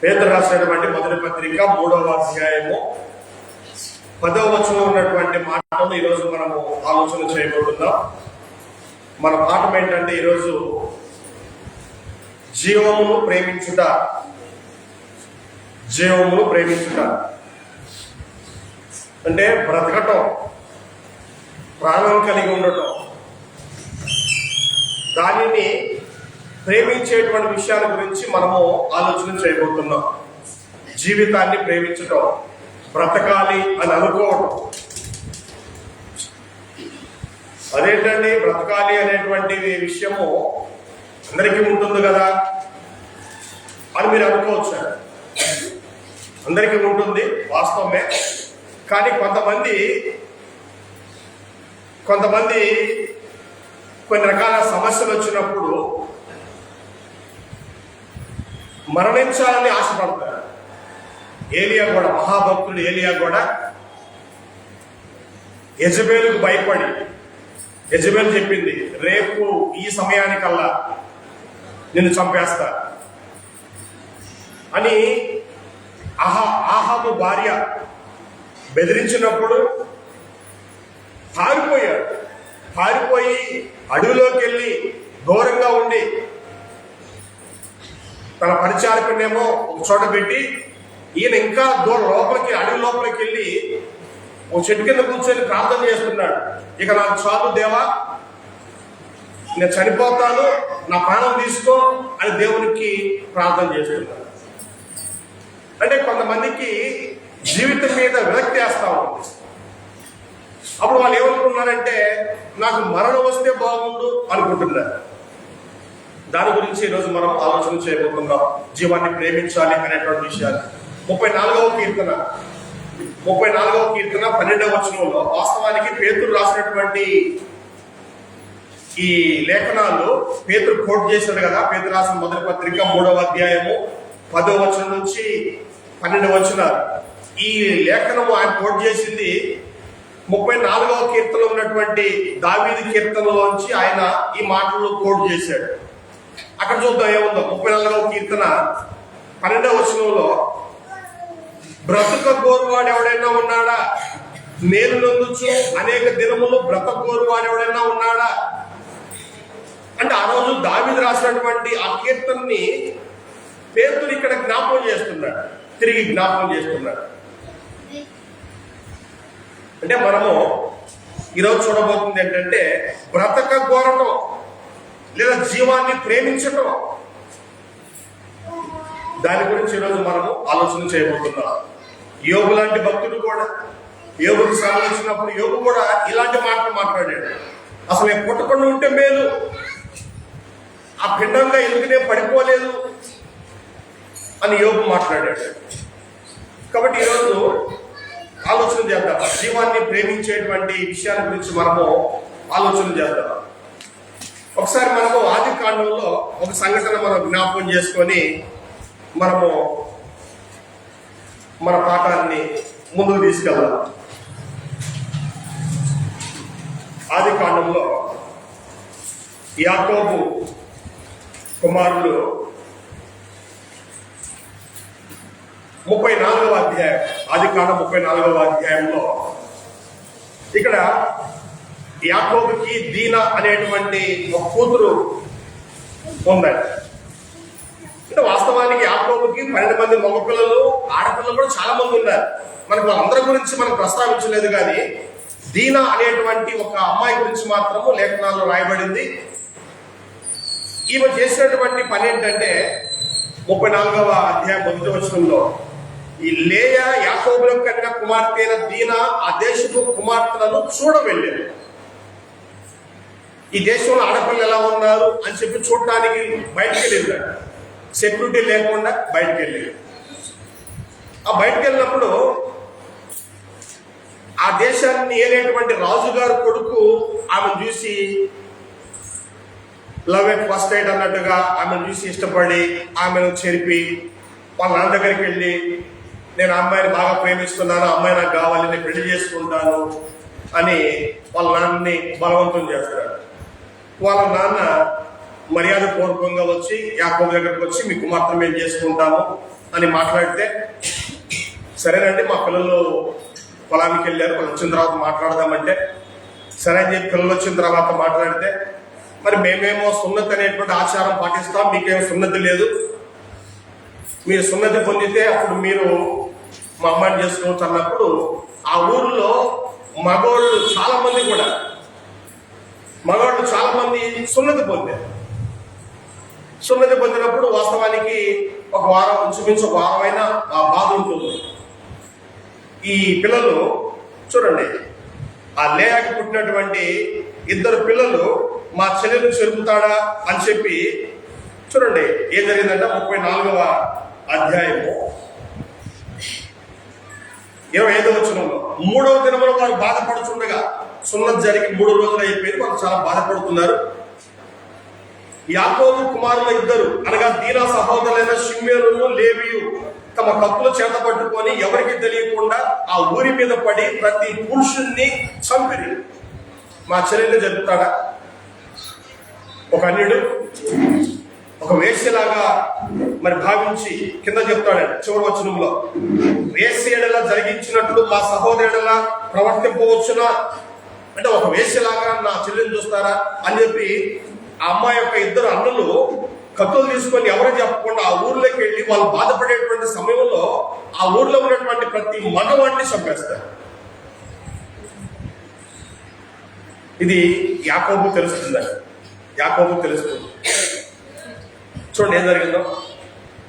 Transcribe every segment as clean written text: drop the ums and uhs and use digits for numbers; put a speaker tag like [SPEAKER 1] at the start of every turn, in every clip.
[SPEAKER 1] పేతురు రాసినటువంటి మొదటి పత్రిక 3వ అధ్యాయము 10వ వచనంలో ఉన్నటువంటి మాటను ఈరోజు మనము ఆలోచన చేయబోతున్నాం. మన పాఠం ఏంటంటే ఈరోజు జీవమును ప్రేమించుట. జీవమును ప్రేమించుట అంటే బ్రతకటం, ప్రాణం కలిగి ఉండటం, దానిని ప్రేమించేటువంటి విషయాల గురించి మనము ఆలోచన చేయబోతున్నాం. జీవితాన్ని ప్రేమించటం, బ్రతకాలి అని అనుకోవటం. అదేంటండి బ్రతకాలి అనేటువంటి విషయము అందరికీ ఉంటుంది కదా అని మీరు అనుకోవచ్చు. అందరికీ ఉంటుంది, వాస్తవమే. కానీ కొంతమంది కొన్ని రకాల సమస్యలు వచ్చినప్పుడు మరణించాలని ఆశపడతారు. ఏలియా కూడా, మహాభక్తుడు ఏలియా కూడా యెజబెలుకు భయపడి, యెజబెలు చెప్పింది రేపు ఈ సమయానికల్లా నిన్ను చంపేస్తా అని ఆహాబు భార్య బెదిరించినప్పుడు పారిపోయి అడవిలోకి వెళ్ళి దూరంగా ఉండి తన పరిచారకునేమో ఒక చోట పెట్టి ఈయన ఇంకా అడవి లోపలికి వెళ్ళి ఒక చెట్టు కింద కూర్చొని ప్రార్థన చేస్తున్నాడు. ఇక నాకు చాలు దేవా, నేను చనిపోతాను, నా ప్రాణం తీసుకో అని దేవునికి ప్రార్థన చేస్తున్నాడు. అంటే కొంతమందికి జీవితం మీద విరక్తి వేస్తా ఉంటుంది. అప్పుడు వాళ్ళు ఏమనుకున్నారంటే నాకు మరణం వస్తే బాగుండు అనుకుంటున్నారు. దాని గురించి ఈరోజు మనం ఆలోచన చేయబోతున్నాం. జీవాన్ని ప్రేమించాలి అనేటువంటి విషయాలు. 34వ కీర్తన 12వ వచనంలో వాస్తవానికి పేతురు రాసినటువంటి ఈ లేఖనాలు పేతురు కోట్ చేశాడు కదా. పేతురు రాసిన మొదటి పత్రిక 3వ అధ్యాయము 10వ వచనం నుంచి 12వ వచనాలు. ఈ లేఖనము ఆయన కోట్ చేసింది 34వ కీర్తనలో ఉన్నటువంటి దావీదు కీర్తనలోంచి ఆయన ఈ మాటలు కోట్ చేశాడు. అక్కడ చూద్దాం ఏముందో. 34వ కీర్తన 12వ వచనంలో, బ్రతుక కోరువాడు ఎవడైనా ఉన్నాడా, మేలు నందుచు అనేక దినములు బ్రతుక కోరువాడు ఎవడైనా ఉన్నాడా అంటే ఆ రోజు దావీదు రాసినటువంటి ఆ కీర్తనని పేతురు ఇక్కడ జ్ఞాపకం చేస్తున్నాడు, తిరిగి జ్ఞాపకం చేస్తున్నాడు. అంటే మనము ఈరోజు చూడబోతుంది ఏంటంటే బ్రతక కోరటం లేదా జీవాన్ని ప్రేమించటం. దాని గురించి ఈరోజు మనము ఆలోచన చేయబోతున్నాం. యోగు లాంటి భక్తుడు కూడా, యోగుకి సంబంధించినప్పుడు యోగు కూడా ఇలాంటి మాటలు మాట్లాడాడు. అసలు నేను పుట్టకుండా ఉంటే మేలు, ఆ భిన్నంగా ఎందుకు నేను పడిపోలేదు అని యోగు మాట్లాడాడు. కాబట్టి ఈరోజు ఆలోచన చేద్దాం. జీవాన్ని ప్రేమించేటువంటి విషయాల గురించి మనము ఆలోచన చేద్దాం. ఒకసారి మనము ఆది కాండంలో ఒక సంఘటన మనం జ్ఞాపకం చేసుకొని మనము మన పాఠాన్ని ముందుకు తీసుకెళ్దాం. ఆది కాండంలో యాకోబు కుమారులు 34వ అధ్యాయం, ఆది కాండం 34వ అధ్యాయంలో ఇక్కడ యాకోబుకి దీనా అనేటువంటి ఒక కూతురు ఉందండి. అంటే వాస్తవానికి యాకోబుకి 12 మంది మగపిల్లలు, ఆడపిల్లలు కూడా చాలా మంది ఉన్నారు. మనకు వాళ్ళందరి గురించి మనం ప్రస్తావించలేదు, కానీ దీనా అనేటువంటి ఒక అమ్మాయి గురించి మాత్రము లేఖనాల్లో రాయబడింది. ఈమె చేసినటువంటి పని ఏంటంటే 34వ అధ్యాయం 1వ వచనంలో, ఈ లేయా యాకోబులకు కన్నా కుమార్తె అయిన దీనా ఆ దేశపు కుమార్తెలను చూడవెళ్ళారు. ఈ దేశంలో ఆడపిల్లలు ఎలా ఉన్నారు అని చెప్పి చూడటానికి బయటకు వెళ్ళారు. సెక్యూరిటీ లేకుండా బయటకు వెళ్ళారు. ఆ బయటకు వెళ్ళినప్పుడు ఆ దేశాన్ని ఏలేటువంటి రాజుగారు కొడుకు ఆమెను చూసి లవ్ ఎట్ ఫస్ట్ నైట్ అన్నట్టుగా ఆమెను చూసి ఇష్టపడి ఆమెను చెరిపి వాళ్ళ నాన్న దగ్గరికి వెళ్ళి, నేను అమ్మాయిని బాగా ప్రేమిస్తున్నాను, అమ్మాయి నాకు కావాలి, నేను పెళ్లి చేసుకుంటాను అని వాళ్ళ నాన్నని బలవంతం చేస్తాడు. వాళ్ళ నాన్న మర్యాద పూర్వకంగా వచ్చి యాకోబు దగ్గరకు వచ్చి, మీ కుమార్తె మేము చేసుకుంటాము, అని మాట్లాడితే, సరేనండి మా పిల్లలు పొలానికి వెళ్ళారు, వాళ్ళు వచ్చిన తర్వాత మాట్లాడదామంటే సరే అని చెప్పి పిల్లలు వచ్చిన తర్వాత మాట్లాడితే, మరి మేమేమో సున్నతి అనేటువంటి ఆచారం పాటిస్తాం, మీకేమో సున్నతి లేదు, మీరు సున్నతి పొందితే అప్పుడు మీరు మా అమ్మాయిని చేసుకోవచ్చు అన్నప్పుడు ఆ ఊర్లో మగవాళ్ళు చాలా మంది సున్నతి పొందారు. సున్నతి పొందినప్పుడు వాస్తవానికి ఒక వారం, ఇంచుమించు ఒక వారమైనా ఆ బాధ ఉంటుంది. ఈ పిల్లలు చూడండి, ఆ లేయాకి పుట్టినటువంటి 2 పిల్లలు మా చెల్లెలు చెరుపుతాడా అని చెప్పి చూడండి ఏం జరిగిందంటే 34వ అధ్యాయము 25వ వచనంలో, 3వ దినములో వారు బాధపడుతుండగా, సున్నతి జరిగి 3 రోజులు అయిపోయింది, వాళ్ళు చాలా బాధపడుతున్నారు. యాకోబు కుమారుల 2 అనగా దీనా సహోదరులైన షిమ్యోను లేవియు తమ కత్తులు చేత పట్టుకొని ఎవరికి తెలియకుండా ఆ ఊరి మీద పడి ప్రతి పురుషుణ్ణి చంపిరి. మా చెల్లెలు జరుపుతాడా? ఒక అన్యుడు ఒక వేశ్యలాగా మరి భావించి కింద చెప్తాడండి చివరి వచనంలో, వేశ్యలా జరిగించినట్లు మా సహోదరులా ప్రవర్తింపవచ్చునా? అంటే ఒక వేశ్యలాగా నా చెల్లెలు చూస్తారా అని చెప్పి ఆ అమ్మాయి యొక్క 2 అన్నలు కత్తులు తీసుకొని ఎవరో చెప్పకుండా ఆ ఊర్లోకి వెళ్ళి వాళ్ళు బాధపడేటువంటి సమయంలో ఆ ఊర్లో ఉన్నటువంటి ప్రతి మగవాడిని చంపేస్తారు. ఇది యాకోబు తెలుస్తుంది. చూడండి ఏం జరిగిందో.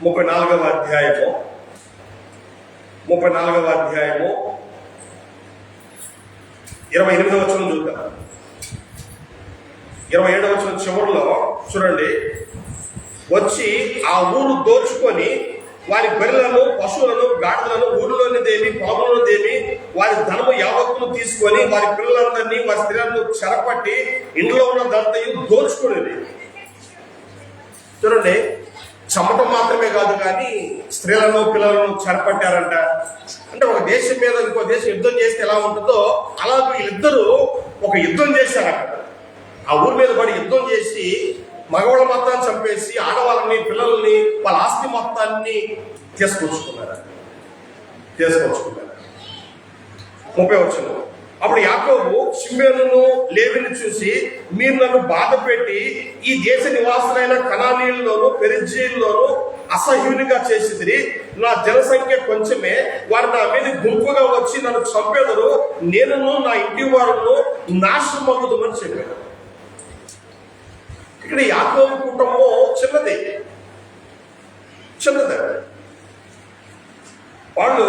[SPEAKER 1] 34వ అధ్యాయము 28వ వచనం చూద్దాం. 27వ వచనం చివరిలో చూడండి, వచ్చి ఆ ఊరు దోచుకొని వారి బర్రెలను, పశువులను, గాడిదలను, ఊరిలోనిదేమి పాములదేమి వారి ధనము యావత్తును తీసుకొని వారి పిల్లలందరినీ, వారి స్త్రీలను చెరపట్టి ఇంట్లో ఉన్నదంతయు దోచుకునేది. చూడండి, చంపటం మాత్రమే కాదు కానీ స్త్రీలను, పిల్లలను చెరపట్టారంట. అంటే ఒక దేశం మీద ఇంకో దేశం యుద్ధం చేస్తే ఎలా ఉంటుందో అలా వీళ్ళిద్దరూ ఒక యుద్ధం చేశారు అక్కడ. ఆ ఊరి మీద పడి యుద్ధం చేసి మగవాళ్ళ మొత్తాన్ని చంపేసి ఆడవాళ్ళని, పిల్లల్ని, వాళ్ళ ఆస్తి మొత్తాన్ని తీసుకొచ్చుకున్నారు. 30వ వచనం, అప్పుడు యాకోబు షిమ్యోనును లేవిని చూసి, మీరు నన్ను బాధ పెట్టి ఈ దేశ నివాసులైన కనానీయుల్లోను పెరిజ్జీయుల్లోను అసహ్యునిగా చేసిదిరి. నా జనసంఖ్య కొంచెమే, వారు నా మీద గుంపుగా వచ్చి నన్ను చంపేదరు, నేనును నా ఇంటి వారును నాశనమగుదమని చెప్పాను. ఇక్కడ యాకోబు కుటుంబం చిన్నది. వాళ్ళు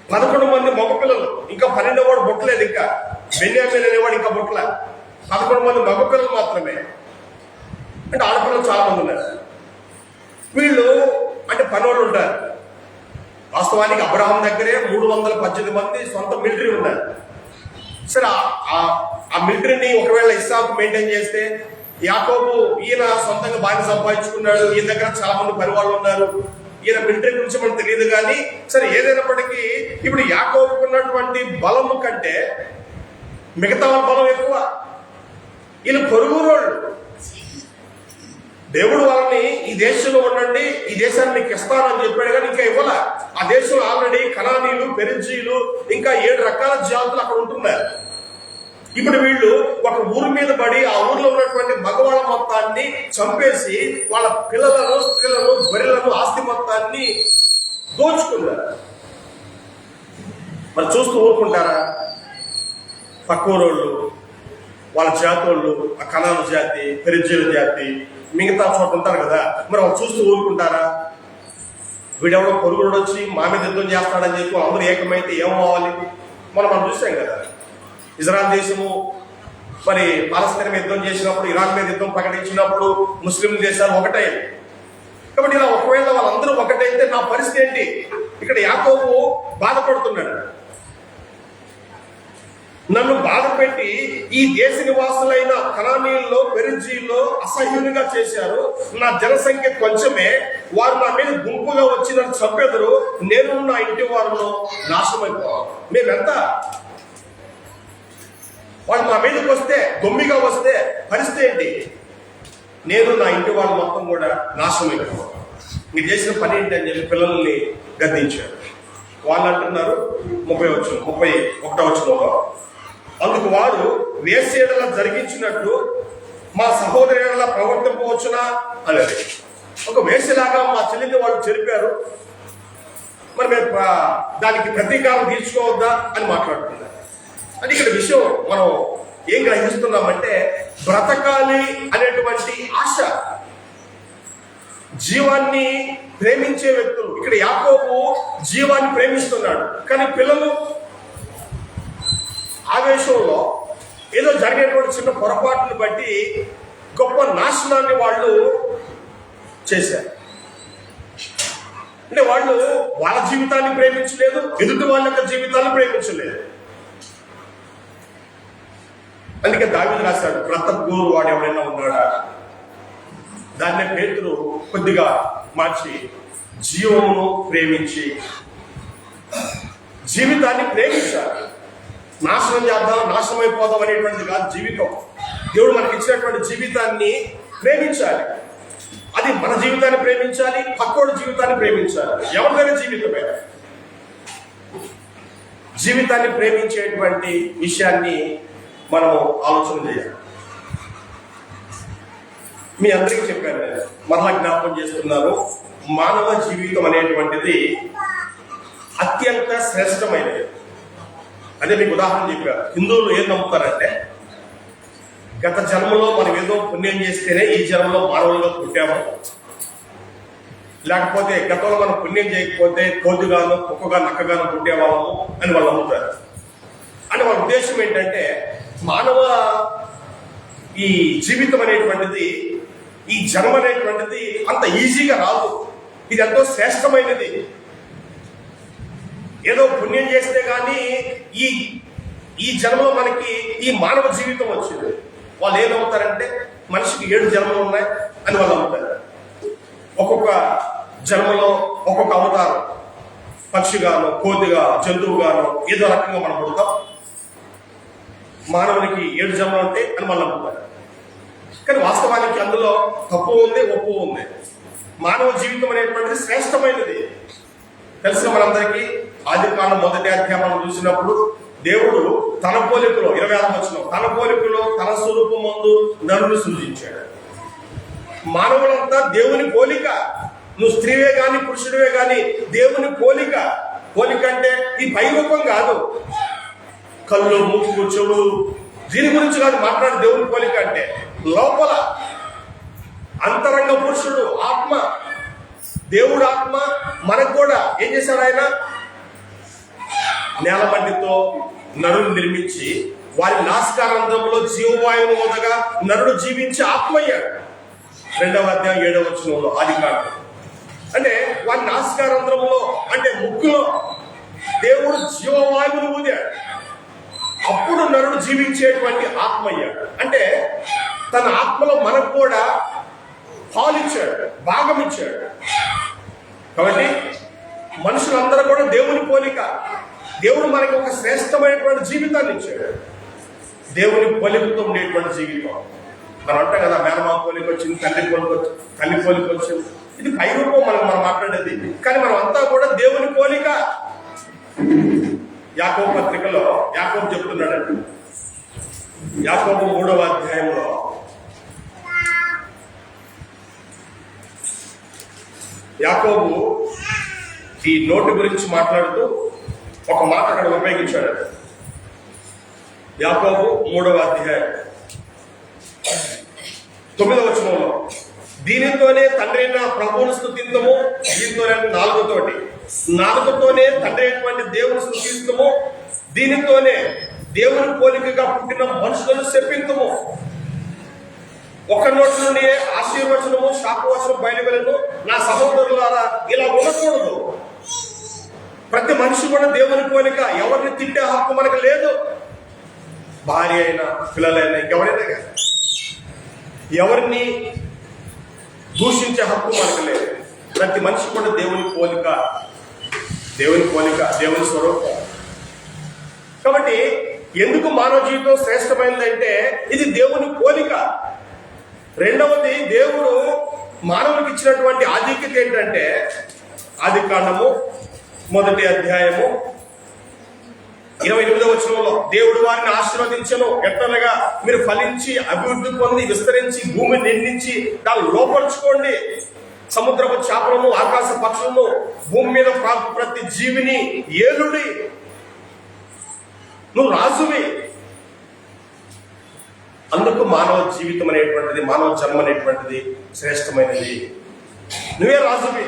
[SPEAKER 1] 11 మంది మగపిల్లలు, ఇంకా 12వ వాడు బొట్టలేదు, ఇంకా బెన్యామీన్ అనేవాడు ఇంకా బొట్టల. 11 మంది మగపిల్లలు మాత్రమే. అంటే ఆడపిల్లలు చాలా మంది ఉన్నారు. వీళ్ళు అంటే పనోళ్ళు ఉంటారు. వాస్తవానికి అబ్రహాం దగ్గరే 318 మంది సొంత మిలిటరీ ఉన్నారు. సరే, ఆ మిలిటరీని ఒకవేళ ఇస్సాకు మెయింటైన్ చేస్తే, యాకోబు ఈయన సొంతంగా బాగా సంపాదించుకున్నాడు, ఈయన దగ్గర చాలా మంది పరివాళ్ళు ఉన్నారు, ఈయన మిలిటరీ గురించి మనకు తెలియదు. కానీ సరే, ఏదైనప్పటికీ ఇప్పుడు యాకోబుకు ఉన్నటువంటి బలము కంటే మిగతా వాళ్ళ బలం ఎక్కువ. ఈయన పొరుగురోళ్ళు. దేవుడు వాళ్ళని ఈ దేశంలో ఉండండి, ఈ దేశాన్ని మీకు ఇస్తానని చెప్పాడు, కానీ ఇంకా ఇవ్వాల. ఆ దేశంలో ఆల్రెడీ కనానీయులు, పెరిజ్జీయులు, ఇంకా 7 రకాల జాతులు అక్కడ ఉంటున్నారు. ఇప్పుడు వీళ్ళు ఒక ఊరి మీద పడి ఆ ఊర్లో ఉన్నటువంటి మగవాళ్ళ మొత్తాన్ని చంపేసి వాళ్ళ పిల్లలను, స్త్రీలను, బర్రెలను, ఆస్తి మొత్తాన్ని దోచుకున్నారు. మరి చూస్తూ ఊరుకుంటారా? పక్కూరోళ్ళు, వాళ్ళ జాతోళ్ళు, ఆ కనాను జాతి, పెరిజ్జీల జాతి, మిగతా చోట ఉంటారు కదా, మరి వాళ్ళు చూస్తూ ఊరుకుంటారా? వీడెవడో పొరుగుడు వచ్చి మా మీద యుద్ధం చేస్తాడని చెప్పి అందరూ ఏకమైతే ఏమవ్వాలి? మనం చూసాం కదా, ఇజ్రాయెల్ దేశము మరి పాలస్తీనా మీద యుద్ధం చేసినప్పుడు, ఇరాన్ మీద యుద్ధం ప్రకటించినప్పుడు ముస్లిం దేశాలు ఒకటే. కాబట్టి ఇలా ఒకవేళ వాళ్ళందరూ ఒకటైతే నా పరిస్థితి ఏంటి? ఇక్కడ యాకోబు బాధపడుతున్నాడు. నన్ను బాధ పెట్టి ఈ దేశ నివాసులైన కనానీయుల్లో, పెరిజ్జీయుల్లో అసహ్యునిగా చేశారు. నా జనసంఖ్య కొంచెమే, వారు నా మీద గుంపుగా వచ్చి నన్ను చంపేదరు, నేను నా ఇంటి వారిలో నాశనమైపోవాలి. మేమెంత? వాళ్ళు మా మీదకి వస్తే, దొమ్మిగా వస్తే పరిస్థితి ఏంటి? నేను నా ఇంటి వాళ్ళు మొత్తం కూడా నాశనమైపోవాలి. మీరు చేసిన పని ఏంటి అని చెప్పి పిల్లల్ని గద్దించారు. వాళ్ళు అంటున్నారు 31వ అందుకు వారు వేసేడల జరిగించినట్టు మా సహోదరుల ప్రవర్తింపవచ్చునా అనేది. ఒక వేసేలాగా మా చెల్లిని వాళ్ళు చెరిపారు, మరి మేము దానికి ప్రతీకారం తీర్చుకోవద్దా అని మాట్లాడుతున్నారు. అది ఇక్కడ విషయం మనం ఏం గ్రహిస్తున్నామంటే, బ్రతకాలి అనేటువంటి ఆశ, జీవాన్ని ప్రేమించే వ్యక్తులు. ఇక్కడ యాకోబు జీవాన్ని ప్రేమిస్తున్నాడు, కానీ పిల్లలు ఆవేశంలో ఏదో జరిగేటువంటి చిన్న పొరపాటును బట్టి గొప్ప నాశనాన్ని వాళ్ళు చేశారు. అంటే వాళ్ళు వాళ్ళ జీవితాన్ని ప్రేమించలేదు, ఎదుటి వాళ్ళ యొక్క జీవితాన్ని ప్రేమించలేదు. అందుకే దావీదు రాశాడు, బ్రతకూరు వాడు ఎవరైనా ఉన్నాడా. దాన్నే పేతురు కొద్దిగా మార్చి జీవమును ప్రేమించి, జీవితాన్ని ప్రేమించాలి. నాశనం చేద్దాం, నాశనం అయిపోదాం అనేటువంటిది కాదు జీవితం. దేవుడు మనకి ఇచ్చినటువంటి జీవితాన్ని ప్రేమించాలి. అది మన జీవితాన్ని ప్రేమించాలి, పక్కోడి జీవితాన్ని ప్రేమించాలి. ఎవరిదైనా జీవితమే. జీవితాన్ని ప్రేమించేటువంటి విషయాన్ని మనం ఆలోచన చేయాలి. మీ అందరికీ చెప్పాను, మరలా జ్ఞాపకం చేస్తున్నాను, మానవ జీవితం అనేటువంటిది అత్యంత శ్రేష్టమైనది. అదే మీకు ఉదాహరణ చెప్పారు. హిందువులు ఏం నమ్ముతారంటే, గత జన్మలో మనం ఏదో పుణ్యం చేస్తేనే ఈ జన్మలో మానవులుగా పుట్టాము, లేకపోతే గతంలో మనం పుణ్యం చేయకపోతే కోతిగాను కుక్కగా నక్కగాను పుట్టేవాళ్ళము అని వాళ్ళు నమ్ముతారు. అని వాళ్ళ ఉద్దేశం ఏంటంటే, మానవ ఈ జీవితం అనేటువంటిది, ఈ జన్మ అనేటువంటిది అంత ఈజీగా రాదు, ఇది ఎంతో శ్రేష్టమైనది. ఏదో పుణ్యం చేస్తే కానీ ఈ జన్మలో మనకి ఈ మానవ జీవితం వచ్చింది. వాళ్ళు ఏం నమ్ముతారంటే, మనిషికి 7 జన్మలు ఉన్నాయి అని వాళ్ళు నమ్ముతారు. ఒక్కొక్క జన్మలో ఒక్కొక్క అవతారం, పక్షిగానో కోతిగా జంతువుగానో ఏదో రకంగా మనం పుడతాం. మానవునికి 7 జన్మలు ఉంటాయి అని వాళ్ళు నమ్ముతారు. కానీ వాస్తవానికి అందులో తప్పు ఉంది, ఒప్పు ఉంది. మానవ జీవితం అనేటువంటిది శ్రేష్టమైనది. తెలిసిన మనందరికీ ఆదికాండం 1వ అధ్యాయం చూసినప్పుడు, దేవుడు తన పోలికలో 26వ వచనం, తన పోలికలో తన స్వరూపం ముందు నరుని సృజించాడు. మానవులంతా దేవుని పోలిక. నువ్వు స్త్రీవే గాని పురుషుడివే గాని దేవుని పోలిక. పోలిక అంటే ఈ పై రూపం కాదు, కళ్ళు ముక్కు చెవులు దీని గురించి కాదు మాట్లాడు. దేవుని పోలిక అంటే లోపల అంతరంగ పురుషుడు ఆత్మ, దేవుడు ఆత్మ. మనకు కూడా ఏం చేశాడు ఆయన? నేలమట్టితో నరుని నిర్మించి వారి నాసికారంధ్రంలో జీవవాయువును వదగా నరుడు జీవించి ఆత్మయ్యాడు. 2వ అధ్యాయం 7వ వచనంలో ఆదికాండం. అంటే వారి నాసికారంధ్రంలో అంటే ముక్కులో దేవుడు జీవవాయువును ఊదాడు. అప్పుడు నరుడు జీవించేటువంటి ఆత్మయ్యాడు. అంటే తన ఆత్మలో మనకు కూడా పాలిచ్చాడు, భాగం ఇచ్చాడు. కాబట్టి మనుషులందరూ కూడా దేవుని పోలిక. దేవుడు మనకి ఒక శ్రేష్టమైనటువంటి జీవితాన్ని ఇచ్చాడు. దేవుని పోలికతో ఉండేటువంటి జీవితం. మనం అంటాం కదా, మేనమామ పోలిక వచ్చింది, తల్లి పోలిక వచ్చింది. ఇది పై రూపం మనం మాట్లాడేది. కానీ మనం అంతా కూడా దేవుని పోలిక. యాకోబు పత్రికలో యాకోబు చెప్తున్నాడండి, యాకోబు 3వ అధ్యాయంలో యాకోబు ఈ నోటి గురించి మాట్లాడుతూ ఒక మాట అక్కడ ఉపయోగించాడు. యాకోబు 3వ అధ్యాయం 9వ వచనంలో, దీనితోనే తండ్రి అయిన ప్రభువును స్తుతించము, దీనితోనే నాలుగుతోనే తండ్రి అయినటువంటి దేవుని స్తుతించము, దీనితోనే దేవుని పోలికగా పుట్టిన మనుషులను శపించము. ఒక నోటి నుండి ఆశీర్వచనము శాపవచనం బయలువెళ్ళను. నా సహోదరులారా, ఇలా ఉండకూడదు. ప్రతి మనిషి కూడా దేవుని పోలిక. ఎవరిని తిట్టే హక్కు మనకు లేదు. భార్య అయినా పిల్లలైనా ఇంకెవరైనా కానీ ఎవరిని దూషించే హక్కు మనకు లేదు. ప్రతి మనిషి కూడా దేవుని పోలిక, దేవుని స్వరూపం. కాబట్టి ఎందుకు మానవ జీవితం శ్రేష్టమైనదంటే ఇది దేవుని పోలిక. రెండవది, దేవుడు మానవునికి ఇచ్చినటువంటి ఆధిక్యత ఏంటంటే, ఆదికాండము 1వ అధ్యాయము 28వ వచనంలో దేవుడు వారిని ఆశీర్వదించెను, ఎట్లనగా మీరు ఫలించి అభివృద్ధి పొంది విస్తరించి భూమిని నిండించి దాన్ని లోపరుచుకోండి, సముద్రపు చేపలను ఆకాశ పక్షులను భూమి మీద ప్రతి జీవిని ఏలుడి. నువ్వు రాజువి. అందుకు మానవ జీవితం అనేటువంటిది, మానవ జన్మ అనేటువంటిది శ్రేష్టమైనది. నువ్వే రాజువి.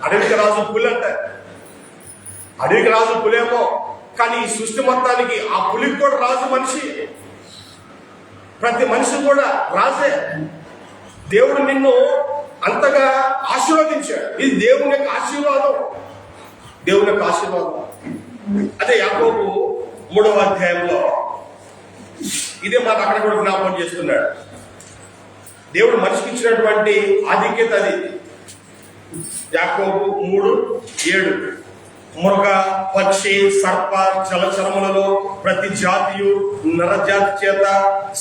[SPEAKER 1] అడవికి రాజు పులి అంట. అడవికి రాజు పులేమో, కానీ ఈ సృష్టి మొత్తానికి ఆ పులికి కూడా రాజు మనిషి. ప్రతి మనిషి కూడా రాజే. దేవుడు నిన్ను అంతగా ఆశీర్వదించాడు. ఇది దేవుని యొక్క ఆశీర్వాదం, దేవుని యొక్క ఆశీర్వాదం. అదే యాకోబు 3వ అధ్యాయంలో ఇదే మాట అక్కడ కూడా జ్ఞాపకం చేస్తున్నాడు. దేవుడు మనిషికి ఇచ్చినటువంటి ఆధిక్యత అది. యాకోబు 3:7 మృగ పక్షి సర్ప జలచరములలో ప్రతి జాతియు నరజాతి చేత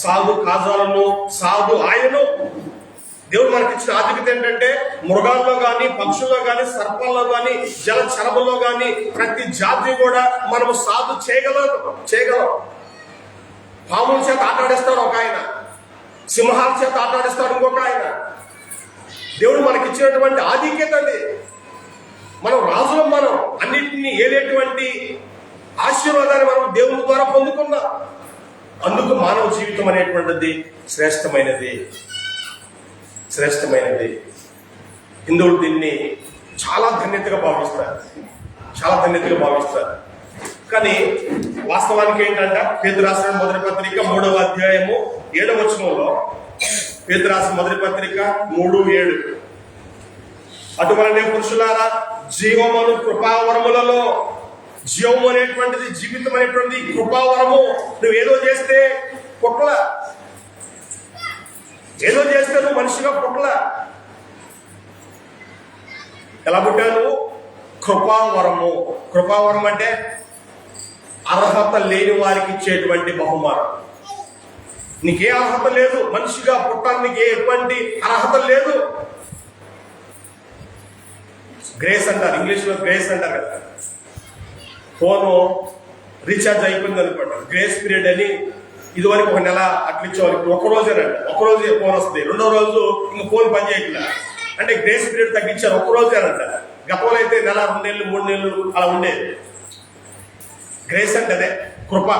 [SPEAKER 1] సాధు కాజాలను సాధు ఆయను. దేవుడు మనకి ఇచ్చిన ఆధిక్యత ఏంటంటే, మృగాల్లో కానీ, పక్షుల్లో కానీ, సర్పాల్లో కానీ, జలచరముల్లో కానీ ప్రతి జాతి కూడా మనము సాధు చేయగలం. పాముల చేత ఆటాడిస్తాడు ఒక ఆయన, సింహాల చేత ఆటాడిస్తాడు ఇంకొక ఆయన. దేవుడు మనకి ఇచ్చినటువంటి ఆధిక్యత అది. మనం రాజులం. మనం అన్నింటినీ ఏలేటువంటి ఆశీర్వాదాన్ని మనం దేవుని ద్వారా పొందుకున్నాం. అందుకు మానవ జీవితం అనేటువంటిది శ్రేష్టమైనది. హిందువులు దీన్ని చాలా ధన్యతగా భావిస్తారు. కానీ వాస్తవానికి ఏంటంటే, పేతురు రాసిన మొదటి పత్రిక 3వ అధ్యాయము 7వ వచనంలో, పేతురు రాసిన మొదటి పత్రిక 3:7 అటువలనే పురుషులారా, జీవమును కృపావరములలో, జీవము అనేటువంటిది, జీవితం అనేటువంటిది కృపావరము. నువ్వేదో చేస్తే పుట్ల, ఏదో చేస్తే నువ్వు మనిషిగా పుట్ల. ఎలా పుట్టాను? కృపావరం అంటే అర్హత లేని వారికి ఇచ్చేటువంటి బహుమానం. నీకే అర్హత లేదు, మనిషిగా పుట్టడానికి ఎటువంటి అర్హత లేదు. గ్రేస్ అంటారు, ఇంగ్లీష్లో గ్రేస్ అంటారు కదా. ఫోను రీఛార్జ్ అయిపోయింది అనుకోండి, గ్రేస్ పీరియడ్ అని ఇదివరకు 1 నెల అట్లా ఇచ్చేవారికి ఒక్కరోజే ఫోన్ వస్తుంది. 2వ రోజు ఇంక ఫోన్ పని చేయట్లా అంటే గ్రేస్ పీరియడ్ తగ్గించారు, ఒక్కరోజేనంట. గతంలో అయితే 1 నెల, 2 నెలలు, 3 నెలలు అలా ఉండేది. గ్రేస్ అంటే అదే కృప.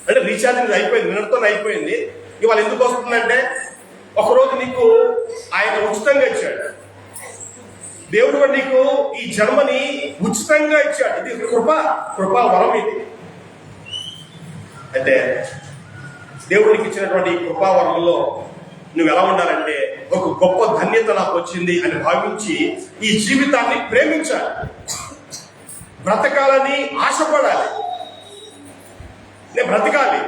[SPEAKER 1] అంటే రీఛార్జ్ అయిపోయింది, నిన్నటితో అయిపోయింది. ఇవాళ ఎందుకు వస్తుందంటే, ఒకరోజు నీకు ఆయన ఉచితంగా ఇచ్చాడు. దేవుడు నీకు ఈ జన్మని ఉచితంగా ఇచ్చాడు. ఇది కృపా వరం. ఇది అంటే దేవుడికి ఇచ్చినటువంటి ఈ కృపావరంలో నువ్వు ఎలా ఉండాలంటే, ఒక గొప్ప ధన్యత నాకు వచ్చింది అని భావించి ఈ జీవితాన్ని ప్రేమించాలి, బ్రతకాలని ఆశపడాలి. నేను బ్రతకాలి.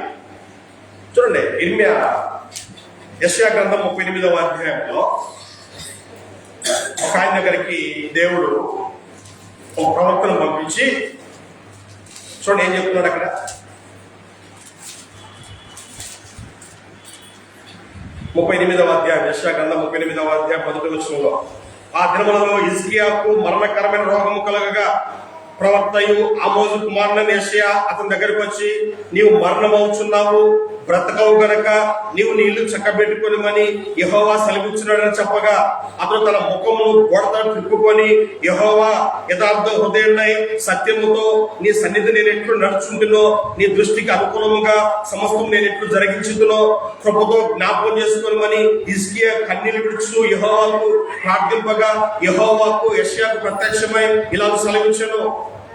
[SPEAKER 1] చూడండి, యెషయా గ్రంథం 38వ అధ్యాయంలో ఒక ఆయన దగ్గరికి దేవుడు ఒక ప్రవక్తను పంపించి, చూడండి ఏం చెప్తున్నాడు అక్కడ. 38వ అధ్యాయం, యెషయా గ్రంథం 38వ అధ్యాయం 11వ వచనంలో, ఆ దినములలో హిజ్కియాకు మరణకరమైన రోగము కలగగా ప్రవక్తయు ఆమోజు కుమారుడైన యెషయా అతని దగ్గరకు వచ్చి, నీవు మరణమవుచున్నావు, బ్రతకవు గనక నీవు నీ ఇల్లు చక్కబెట్టుకొనిమని యెహోవా సెలవిచ్చున్నాడని చెప్పగా, అతను తన ముఖమును గోడతో తిప్పుకొని, యెహోవా యథార్థ హృదయుడై సత్యముతో నీ సన్నిధి నేను ఎట్లు నడుచుంటునో, నీ దృష్టికి అనుకూలముగా సమస్తం నేను ఎట్లు జరిగించుతునో కృపతో జ్ఞాపకం చేసుకోమని హిజ్కియా కన్నీళ్లు విడుచు యెహోవాకు ప్రార్థింపగా, యెహోవాకు యెషయాకు ప్రత్యక్షమై ఇలా సెలవిచ్చెను,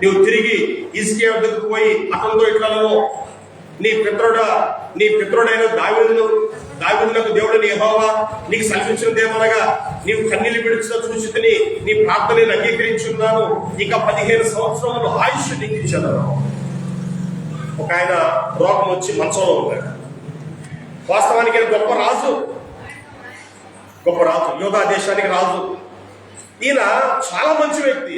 [SPEAKER 1] నీవు తిరిగి హిజ్కియా వద్దకు పోయి అతనితో ఇట్లను, నీ పిత్రుడైన దావీదునకు దేవుడని యెహోవా నీకు సెలవిచ్చినదేమనగా, నీవు కన్నీళ్లు విడుచుట చూచితిని, నీ ప్రార్థనను అంగీకరించున్నాను, ఇక 15 సంవత్సరములు ఆయుష్ నీకు ఇచ్చాను. ఒక ఆయన రోగం వచ్చి మంచంలో ఉన్నాడు. వాస్తవానికి గొప్ప రాజు, యోధా దేశానికి రాజు. ఈయన చాలా మంచి వ్యక్తి.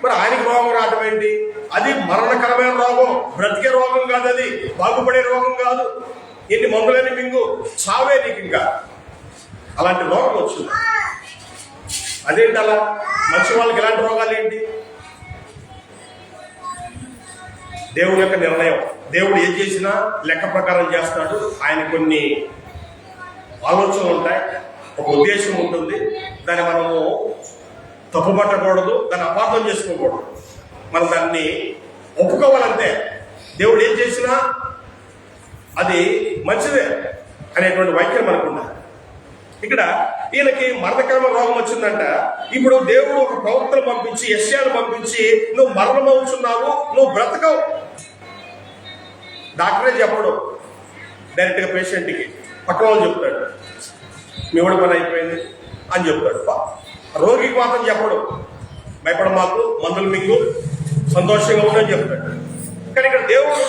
[SPEAKER 1] మరి ఆయనకి రోగం రావటం ఏంటి? అది మరణకరమైన రోగం, బ్రతికే రోగం కాదు, అది బాగుపడే రోగం కాదు. ఎన్ని మందులని మింగు, చావే నీకు ఇంకా. అలాంటి రోగం వచ్చింది. అదేంటి అలా? మంచి వాళ్ళకి ఎలాంటి రోగాలు ఏంటి? దేవుని యొక్క నిర్ణయం. దేవుడు ఏం చేసినా లెక్క ప్రకారం చేస్తాడు. ఆయన కొన్ని ఆలోచనలు ఉంటాయి, ఒక ఉద్దేశం ఉంటుంది. దాన్ని మనము తప్పుపట్టకూడదు, దాన్ని అపార్థం చేసుకోకూడదు. మనం దాన్ని ఒప్పుకోవాలంటే దేవుడు ఏం చేసినా అది మంచిదే అనేటువంటి వైఖరి మనకు ఉండాలి. ఇక్కడ ఈయనకి మరణకరమైన రోగం వచ్చిందంట. ఇప్పుడు దేవుడు ఒక ప్రవక్తను పంపించి, యెషయాను పంపించి, నువ్వు మరణమవుతున్నావు, నువ్వు బ్రతకవు. డాక్టరే చెప్పడు, డైరెక్ట్గా పేషెంట్కి పక్కన వాళ్ళు చెప్తాడు, మీ వాడి పని అయిపోయింది అని చెప్తాడు. రోగికి మాత్రం చెప్పడు, భయపడ మాకు, మందులు మీకు, సంతోషంగా ఉండని చెప్తాడు. కానీ ఇక్కడ దేవుడు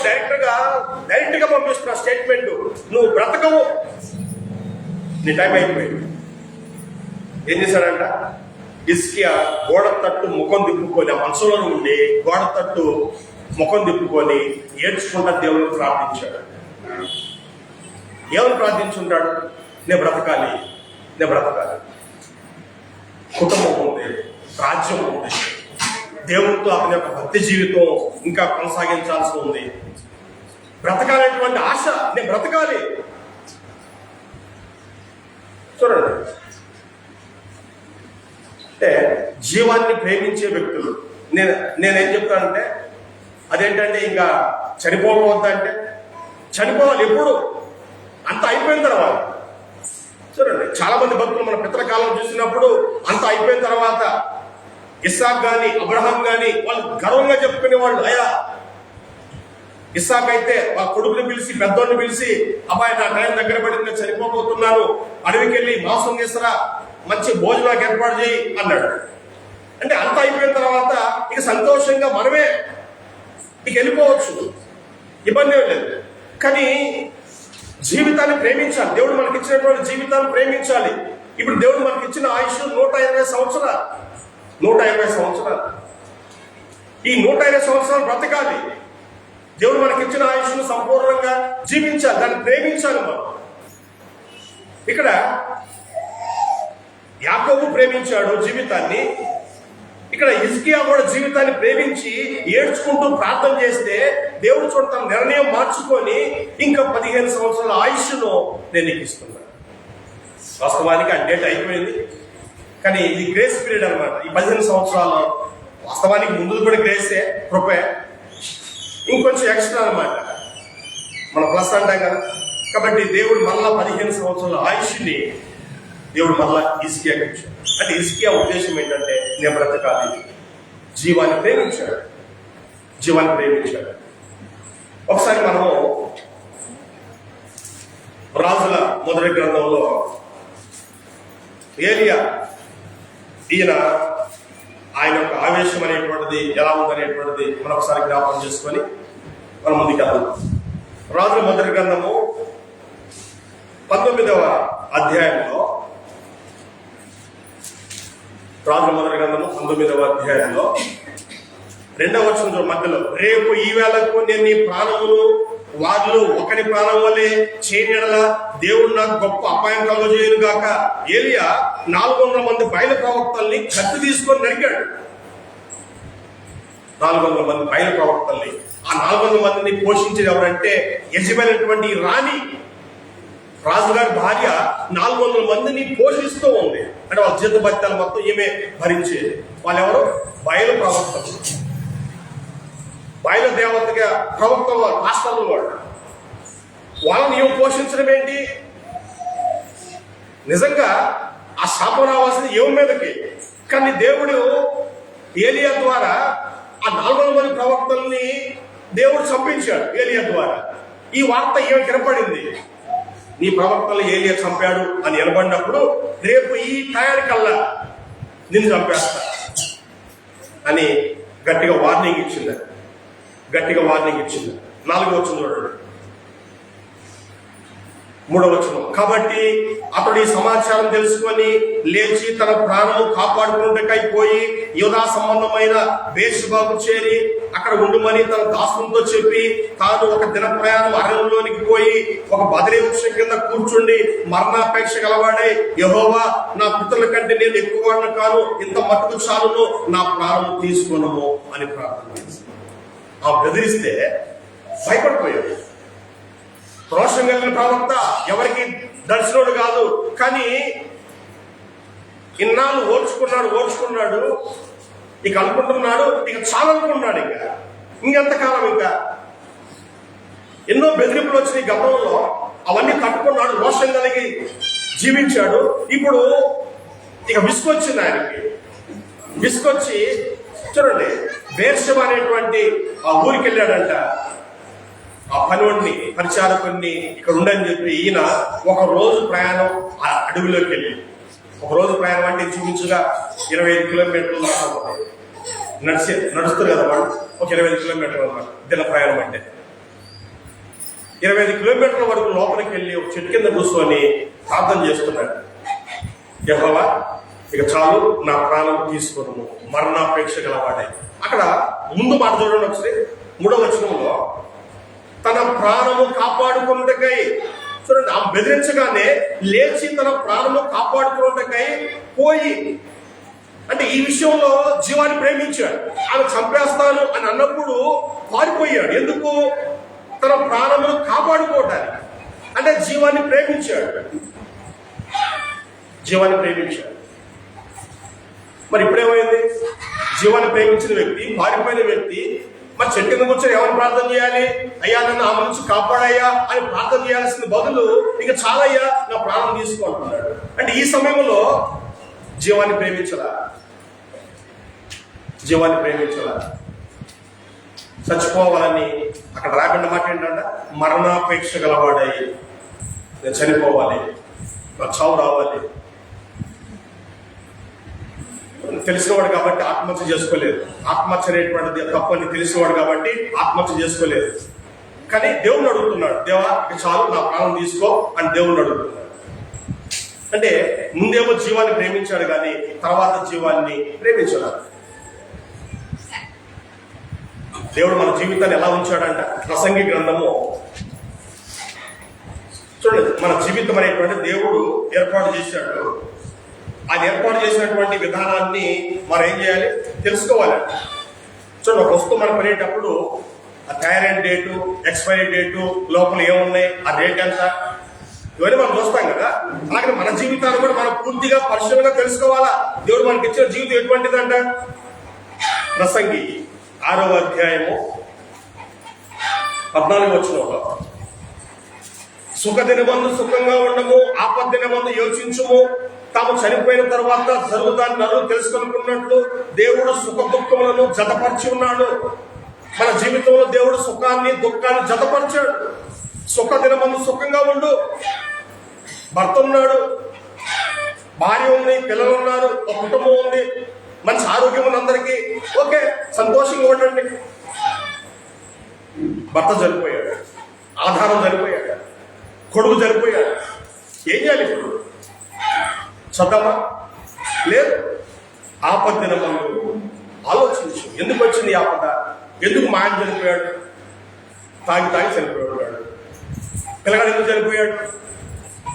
[SPEAKER 1] డైరెక్ట్గా పంపిస్తున్న స్టేట్మెంట్, నువ్వు బ్రతకవు, నీ టైం అయిపోయింది. ఏం చేశాడంట? హిజ్కియా గోడ తట్టు ముఖం తిప్పుకొని, ఆ మనసులో ఉండి గోడ తట్టు ముఖం తిప్పుకొని ఏడ్చుకుంటా దేవుని ప్రార్థించాడు. ఏమని ప్రార్థించుంటాడు? నేను బ్రతకాలి, నేను బ్రతకాలి. కుటుంబం ఉంది, రాజ్యం ఉంది, దేవునితో అతని యొక్క భక్తి జీవితం ఇంకా కొనసాగించాల్సి ఉంది. బ్రతకాలనేటువంటి ఆశ, నేను బ్రతకాలి. చూడండి, అంటే జీవాన్ని ప్రేమించే వ్యక్తులు. నేనేం చెప్తానంటే, అదేంటంటే ఇంకా చనిపోవద్దంటే చనిపోవాలి. ఎప్పుడు? అంత అయిపోయిన తర్వాత. చూడండి, చాలా మంది భక్తులు మన పితర కాలం చూసినప్పుడు అంత అయిపోయిన తర్వాత ఇస్సాక్ గాని, అబ్రహాం గాని వాళ్ళు గర్వంగా చెప్పుకునేవాళ్ళు. అయ్యా, ఇస్సాక్ అయితే వాళ్ళ కొడుకుని పిలిచి, పెద్దోడిని పిలిచి, అబ్బాయి నా టైం దగ్గర పడింది, చనిపోబోతున్నాను, అడవికి వెళ్ళి మాంసం తీసుకురా, మంచి భోజనానికి ఏర్పాటు చేయి అన్నాడు. అంటే అంత అయిపోయిన తర్వాత ఇక సంతోషంగా మనమే ఇక వెళ్ళిపోవచ్చు, ఇబ్బంది ఏం లేదు. కానీ జీవితాన్ని ప్రేమించాలి. దేవుడు మనకి ఇచ్చినటువంటి జీవితాన్ని ప్రేమించాలి. ఇప్పుడు దేవుడు మనకి ఇచ్చిన ఆయుష్ 120 సంవత్సరాలు. 120 సంవత్సరాలు. ఈ 120 సంవత్సరాలు బ్రతకాలి. దేవుడు మనకి ఇచ్చిన ఆయుష్ను సంపూర్ణంగా జీవించాలి, దాన్ని ప్రేమించాలి మనం. ఇక్కడ యాకోబు ప్రేమించాడు జీవితాన్ని. ఇక్కడ హిజ్కియా కూడా జీవితాన్ని ప్రేమించి ఏడ్చుకుంటూ ప్రార్థన చేస్తే దేవుడు చూడ తన నిర్ణయం మార్చుకొని ఇంకా 15 సంవత్సరాల ఆయుష్ను నేను నీకు ఇస్తున్నాను. వాస్తవానికి ఆ డేట్ అయిపోయింది, కానీ ఇది గ్రేస్ పీరియడ్ అనమాట. ఈ 15 సంవత్సరాలు వాస్తవానికి ముందు కూడా గ్రేసే, కృపే, ఇంకొంచెం ఎక్స్ట్రా అనమాట. మన ప్లస్ అంటాం కదా. కాబట్టి దేవుడు మళ్ళా 15 సంవత్సరాల ఆయుష్ని దేవుడు మళ్ళా హిజ్కియాకి ఇచ్చాడు. అంటే హిజ్కియా ఉద్దేశం ఏంటంటే, నేను బ్రతకాలి, జీవాన్ని ప్రేమించాడు, జీవాన్ని ప్రేమించాడు. ఒకసారి మనము రాజుల మొదటి గ్రంథంలో ఏలియా, ఈయన ఆయన యొక్క ఆవేశం అనేటువంటిది ఎలా ఉందనేటువంటిది మనం ఒకసారి జ్ఞాపకం చేసుకొని మనం ముందుకు వెళ్దాం. రాజుల మొదటి గ్రంథము 19వ అధ్యాయంలో, రాజుల మొదటి గ్రంథము 19వ అధ్యాయంలో 2వ వచనం మధ్యలో, రేపు ఈ వేళకు నేను నీ ప్రాణమును వారిలో ఒకరి ప్రాణం వల్లే చేయనెడల దేవుడు నాకు గొప్ప అపాయం కలుగజేయును గాక. ఏలియా 400 మంది బయలు ప్రవక్తల్ని కత్తి తీసుకొని నరికాడు. 400 మంది బయలు ప్రవక్తల్ని. ఆ 400 మందిని పోషించేది ఎవరంటే యజమానైనటువంటి రాణి, రాజుగారి భార్య 400 మందిని పోషిస్తూ ఉంది. అంటే వాళ్ళ జీత భత్యాలు మొత్తం ఈమె భరించేది. వాళ్ళు ఎవరు? బయలు ప్రవక్తలు, బయలు దేవతగా ప్రవక్త వారు, పాస్టర్లు వాడు. వాళ్ళని ఏం పోషించడం ఏంటి? నిజంగా ఆ శాపం రావాల్సింది ఏం మీదకి. కానీ దేవుడు ఏలియా ద్వారా ఆ 400 మంది ప్రవక్తల్ని దేవుడు చంపించాడు ఏలియా ద్వారా. ఈ వార్త ఏమి వినపడింది? నీ ప్రవక్తలు ఏలియా చంపాడు అని వినబడినప్పుడు, రేపు ఈ టయానికల్లా నిన్ను చంపేస్తా అని గట్టిగా వార్నింగ్ ఇచ్చింది. 4వ వచనం చూడండి. 3వ వచనం. కాబట్టి అతడు ఈ సమాచారం తెలుసుకొని లేచి తన ప్రాణము కాపాడుకున్నట్టుకై పోయి యూదా సంబంధమైన బేర్షెబాకు చేరి అక్కడ ఉండుమని తన దాసులతో చెప్పి తాను ఒక దిన ప్రయాణం అరణ్యంలోనికి పోయి ఒక బదరీ వృక్షం కింద కూర్చుండి మరణాపేక్ష గలవాడై యెహోవా నా పితరుల కంటే నేను ఎక్కువ వాడిని కాను, ఇంత మట్టుకు చాలును, నా ప్రాణం తీసుకున్నాము అని ప్రార్థన చేసి ఆ బెదిరిస్తే భయపడిపోయాడు. రోషం కలిగిన ప్రవక్త, ఎవరికి దర్శనుడు కాదు, కానీ ఇన్నాళ్ళు ఓర్చుకున్నాడు, ఇక అనుకుంటున్నాడు, ఇక చాలనుకున్నాడు, ఇంకెంతకాలం, ఇంకా ఎన్నో బెదిరింపులు వచ్చినాయి గతంలో, అవన్నీ తట్టుకున్నాడు, రోషం కలిగి జీవించాడు. ఇప్పుడు ఇక విసుకొచ్చింది ఆయనకి. విసుకొచ్చి చూడండి, బేర్షెబా అనేటువంటి ఆ ఊరికి వెళ్ళాడంట. ఆ పనివాడిని పరిచారకుని ఇక్కడ ఉండని చెప్పి ఈయన ఒక రోజు ప్రయాణం ఆ అడవిలోకి వెళ్ళి, ఒక రోజు ప్రయాణం అంటే చూపించుగా 25 కిలోమీటర్లు నడుస్తారు కదా వాళ్ళు, ఒక 25 కిలోమీటర్లు అన్నమాట దిన ప్రయాణం అంటే. 25 కిలోమీటర్ల వరకు లోపలికి వెళ్ళి ఒక చెట్టు కింద కూర్చొని ప్రార్థన చేస్తున్నాడు. యెహోవా ఇక చాలు, నా ప్రాణం తీసుకున్నాము, మరణాపేక్ష గలవాడే. అక్కడ ముందు మాట చూడండి ఒకసారి, 3వ వచనంలో తన ప్రాణము కాపాడుకున్నటకై, చూడండి, ఆ బెదిరించగానే లేచి తన ప్రాణము కాపాడుకున్నటకై పోయి, అంటే ఈ విషయంలో జీవాన్ని ప్రేమించాడు. ఆమె చంపేస్తాను అని అన్నప్పుడు పారిపోయాడు. ఎందుకు? తన ప్రాణమును కాపాడుకోవటానికి. అంటే జీవాన్ని ప్రేమించాడు. మరి ఇప్పుడేమైంది? జీవాన్ని ప్రేమించిన వ్యక్తి, పారిపోయిన వ్యక్తి మరి చెట్టు కింద కూర్చొని ఎవరిని ప్రార్థన చేయాలి? అయ్యా నన్ను ఆమె నుంచి కాపాడయ్యా అని ప్రార్థన చేయాల్సిన బదులు ఇక చాలయ్యా, నా ప్రాణం తీసుకుంటున్నాడు. అంటే ఈ సమయంలో జీవాన్ని ప్రేమించలా, చచ్చిపోవాలని అక్కడ రాకుండా మాట ఏంటంట, మరణాపేక్ష గలవాడై, నేను చనిపోవాలి, నా చావు రావాలి. తెలిసినవాడు కాబట్టి ఆత్మహత్య చేసుకోలేదు. ఆత్మహత్య అనేటువంటిది తప్పని తెలిసినవాడు కాబట్టి ఆత్మహత్య చేసుకోలేదు. కానీ దేవుణ్ణి అడుగుతున్నాడు, దేవా ఇక చాలు, నా ప్రాణం తీసుకో అని దేవుణ్ణి అడుగుతున్నాడు. అంటే ముందేమో జీవాన్ని ప్రేమించాడు, కానీ తర్వాత జీవాన్ని ప్రేమించాడు. దేవుడు మన జీవితాన్ని ఎలా ఉంచాడంట, ప్రసంగి గ్రంథము చూడండి. మన జీవితం అనేటువంటి దేవుడు ఏర్పాటు చేశాడు. అది ఏర్పాటు చేసినటువంటి విధానాన్ని మనం ఏం చేయాలి? తెలుసుకోవాలి. చూడండి, ఒక వస్తువు మనం కొనేటప్పుడు ఆ తయారైన డేటు, ఎక్స్పైరీ డేటు, లోపల ఏమున్నాయి, ఆ రేట్ ఎంత, ఇవన్నీ మనం చూస్తాం కదా. అలాగే మన జీవితాన్ని కూడా మనం పూర్తిగా పరిశుభ్రంగా తెలుసుకోవాలా. దేవుడు మనకి ఇచ్చిన జీవితం ఎటువంటిదంట? ప్రసంగి 6వ అధ్యాయము 14వ వచనంలో, సుఖదినమందు సుఖంగా ఉండము, ఆపద్దినమందు యోచించుము, తాము చనిపోయిన తర్వాత జరుగుతాన్ని నరులు తెలుసుకొనుకున్నట్లు దేవుడు సుఖ దుఃఖములను జతపరిచి ఉన్నాడు. మన జీవితంలో దేవుడు సుఖాన్ని దుఃఖాన్ని జతపరిచాడు. సుఖ దినమందు సుఖంగా ఉండు. భర్త ఉన్నాడు, భార్య ఉంది, పిల్లలు ఉన్నారు, ఒక కుటుంబం ఉంది, మంచి ఆరోగ్యం ఉంది అందరికీ, ఓకే, సంతోషంగా ఉండండి. భర్త చనిపోయాడు, ఆధారం చనిపోయాడు, కొడుకు చనిపోయాడు, ఏం చేయాలి ఇప్పుడు? చదవా? లేదు. ఆపద్దినమందు ఆలోచించు. ఎందుకు వచ్చింది ఆపద? ఎందుకు మా ఆయన చనిపోయాడు? తాగి చనిపోయాడు. పిల్లగాడు ఎందుకు చనిపోయాడు?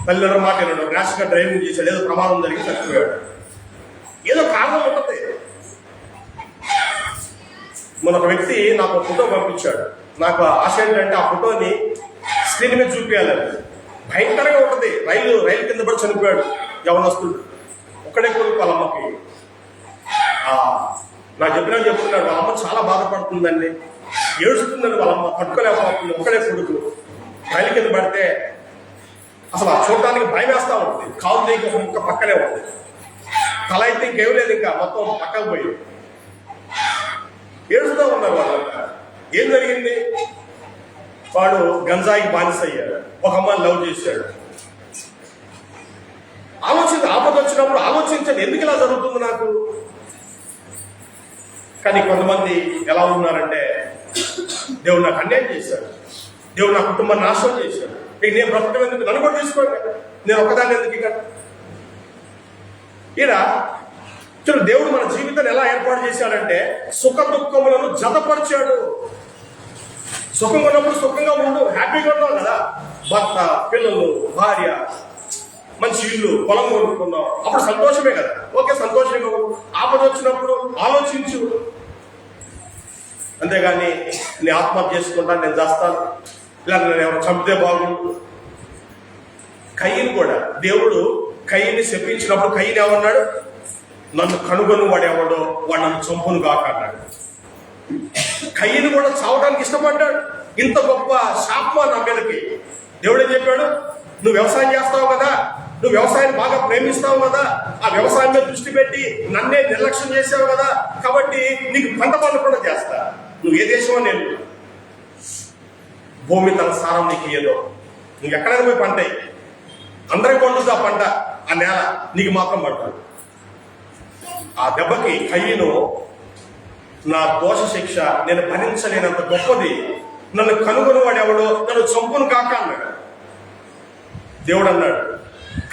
[SPEAKER 1] తల్లిదండ్రుల మాట విన్నాడు, ర్యాష్గా డ్రైవింగ్ చేశాడు, ఏదో ప్రమాదం జరిగి చనిపోయాడు. ఏదో కారణం ఉంటుంది. మన ఒక వ్యక్తి నాకు ఫోటో పంపించాడు. నాకు ఆశ ఏంటంటే ఆ ఫోటోని స్క్రీన్ మీద చూపించాలని. భయంకరంగా ఉంటుంది. రైలు కింద పడి చనిపోయాడు యవనస్తుడు, ఒక్కడే కొడుకు వాళ్ళ అమ్మకి. నాకు చెప్తున్నాడు, వాళ్ళ అమ్మ చాలా బాధపడుతుందండి, ఏడుస్తుందండి, వాళ్ళ అమ్మ పట్టుకోలేకపోతుంది, ఒక్కడే కొడుకు. రైలు కింద పడితే అసలు ఆ చూడటానికి భయం వేస్తూ ఉంటుంది. కాలు దిగి ఒక ముక్క పక్కనే ఉంది, తల అయితే ఇంకేం లేదు, ఇంకా మొత్తం పక్కకు పోయి ఏడుస్తూ ఉన్నారు వాళ్ళంతా. ఏం జరిగింది? వాడు గంజాయికి బానిస అయ్యాడు, ఒక అమ్మాయిని లవ్ చేశాడు. ఆపద వచ్చినప్పుడు ఆలోచించండి, ఎందుకు ఇలా జరుగుతుంది నాకు. కానీ కొంతమంది ఎలా ఉన్నారంటే, దేవుడు నాకు అన్యాయం చేశాడు, దేవుడు నా కుటుంబాన్ని నాశనం చేశాడు, ఇక నేను బ్రతకడం ఎందుకు, నన్ను కూడా తీసుకోండి, నేను ఒక్కదాన్ని ఎందుకు ఇక. ఈడ చూడు, దేవుడు మన జీవితాన్ని ఎలా ఏర్పాటు చేశాడంటే సుఖ దుఃఖములను జతపరిచాడు. సుఖంగా ఉన్నప్పుడు సుఖంగా ఉండు, హ్యాపీగా ఉన్నావు కదా, భర్త, పిల్లలు, భార్య, మంచి ఇల్లు, పొలం కొనుక్కున్నావు, అప్పుడు సంతోషమే కదా, ఓకే సంతోషంగా. ఆపద వచ్చినప్పుడు ఆలోచించు, అంతేగాని నేను ఆత్మహత్య చేసుకుంటాను, నేను చేస్తాను, ఇలా నేను ఎవరు చంపితే బాగుండు. కయ్యను కూడా దేవుడు కయ్యని శపించినప్పుడు కయ్యని ఏమన్నాడు, నన్ను కనుగొని వాడు ఎవడో వాడు నన్ను చంపును కాక అన్నాడు. కయ్యను కూడా చావడానికి ఇష్టపడ్డాడు. ఇంత గొప్ప శాపమా నా మీదకి. దేవుడే చెప్పాడు, నువ్వు వ్యవసాయం చేస్తావు కదా, నువ్వు వ్యవసాయాన్ని బాగా ప్రేమిస్తావు కదా, ఆ వ్యవసాయం మీద దృష్టి పెట్టి నన్నే నిర్లక్ష్యం చేసావు కదా, కాబట్టి నీకు పంట పనులు కూడా చేస్తా. నువ్వు ఏ దేశమో నేను, భూమి తన సారం నీకు ఏదో, నీకెక్కడైనా పోయి పంట అందరికి పండుతుంది ఆ పంట, ఆ నేల నీకు మాత్రం పడుతుంది. ఆ దెబ్బకి కయ్యను, నా దోష శిక్ష నేను భరించలేనంత గొప్పది, నన్ను కనుగొని వాడు ఎవడో నన్ను చంపును కాక అన్నాడు. దేవుడు అన్నాడు,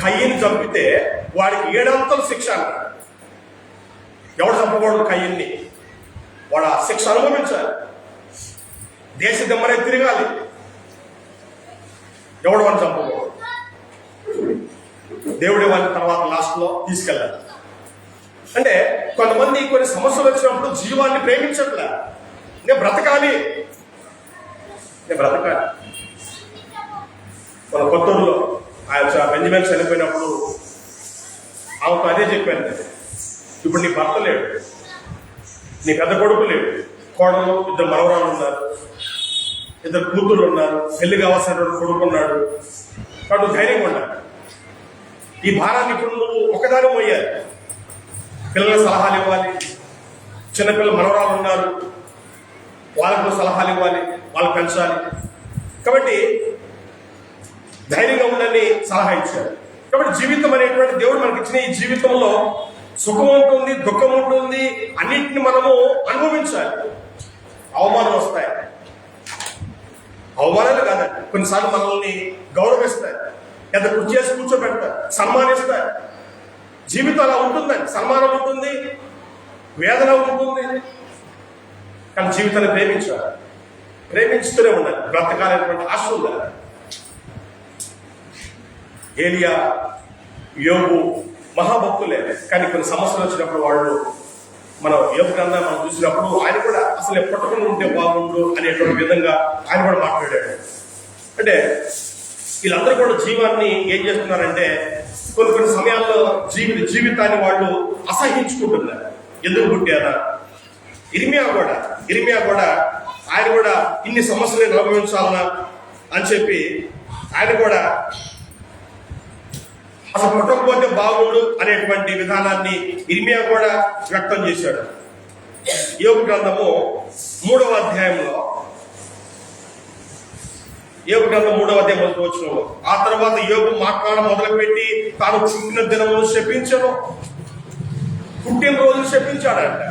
[SPEAKER 1] కయ్యని చంపితే వాడికి 7 అంతలు శిక్ష అన్నాడు. ఎవడు చంపకూడదు కయ్యన్ని, వాడు ఆ శిక్ష అనుభవించాలి, దేశ దిమ్మనే తిరగాలి, ఎవడు వాడిని చంపకూడదు. దేవుడే వాడిని తర్వాత లాస్ట్ లో తీసుకెళ్ళాలి. అంటే కొంతమంది కొన్ని సమస్యలు వచ్చినప్పుడు జీవాన్ని ప్రేమించట్లే, నేను బ్రతకాలి. మన కొత్తూరులో ఆయన బెంజమిన్ చనిపోయినప్పుడు ఆమెకు అదే చెప్పాను, ఇప్పుడు నీ భర్త లేడు, నీ పెద్ద కొడుకు లేడు, కోడలు 2 మనవరాలు ఉన్నారు, 2 కూతురు ఉన్నారు, పెళ్లి కావాల్సినటువంటి కొడుకున్నాడు, కాబట్టి ధైర్యంగా ఉండాలి. ఈ భారాన్ని ఇప్పుడు నువ్వు ఒకదాని పోయాలి, పిల్లలకు సలహాలు ఇవ్వాలి, చిన్నపిల్లల మనవరాలు ఉన్నారు, వాళ్ళకు సలహాలు ఇవ్వాలి, వాళ్ళు పెంచాలి. కాబట్టి ధైర్యంగా ఉండని సలహా ఇచ్చారు. కాబట్టి జీవితం అనేటువంటి దేవుడు మనకి ఇచ్చిన ఈ జీవితంలో సుఖం ఉంటుంది, దుఃఖం ఉంటుంది, అన్నింటిని మనము అనుభవించాలి. అవమానం వస్తాయి, అవమానాలు కాదండి, కొన్నిసార్లు మనల్ని గౌరవిస్తాయి, ఎంత కృషి చేసి కూర్చోబెడతారు, సన్మానిస్తారు. జీవితం అలా ఉంటుందండి, సన్మానం ఉంటుంది, వేదన ఉంటుంది, కానీ జీవితాన్ని ప్రేమించాలి, ప్రేమించుతూనే ఉండాలి, బ్రతకాలనేటువంటి ఆశ ఉండాలి. ఏలియా, యోబు మహాభక్తులే, కానీ కొన్ని సమస్యలు వచ్చినప్పుడు వాళ్ళు, మనం యోబు గ్రంథాన్ని మనం చూసినప్పుడు ఆయన కూడా అసలు ఎప్పటికీ ఉంటే బాగుండు అనేటువంటి విధంగా ఆయన కూడా మాట్లాడాడు. అంటే వీళ్ళందరూ కూడా జీవాన్ని ఏం చేస్తున్నారంటే కొన్ని సమయాల్లో జీవితాన్ని వాళ్ళు అసహించుకుంటున్నారు. ఎందుకు పుట్టారా? ఇర్మియా కూడా ఆయన కూడా ఇన్ని సమస్యలు అనుభవించాలనా అని చెప్పి ఆయన కూడా అసలు పుట్టకపోతే బాగుండు అనేటువంటి విధానాన్ని ఇర్మియా కూడా వ్యక్తం చేశాడు. యోబు గ్రంథము 3వ అధ్యాయంలో, యోబు గ్రంథం 3వ అధ్యాయం 1వ వచనంలో, ఆ తర్వాత యోబు మాట్లాడడం మొదలుపెట్టి తాను పుట్టిన దినమును శపించను, పుట్టినరోజులు శపించాడంట.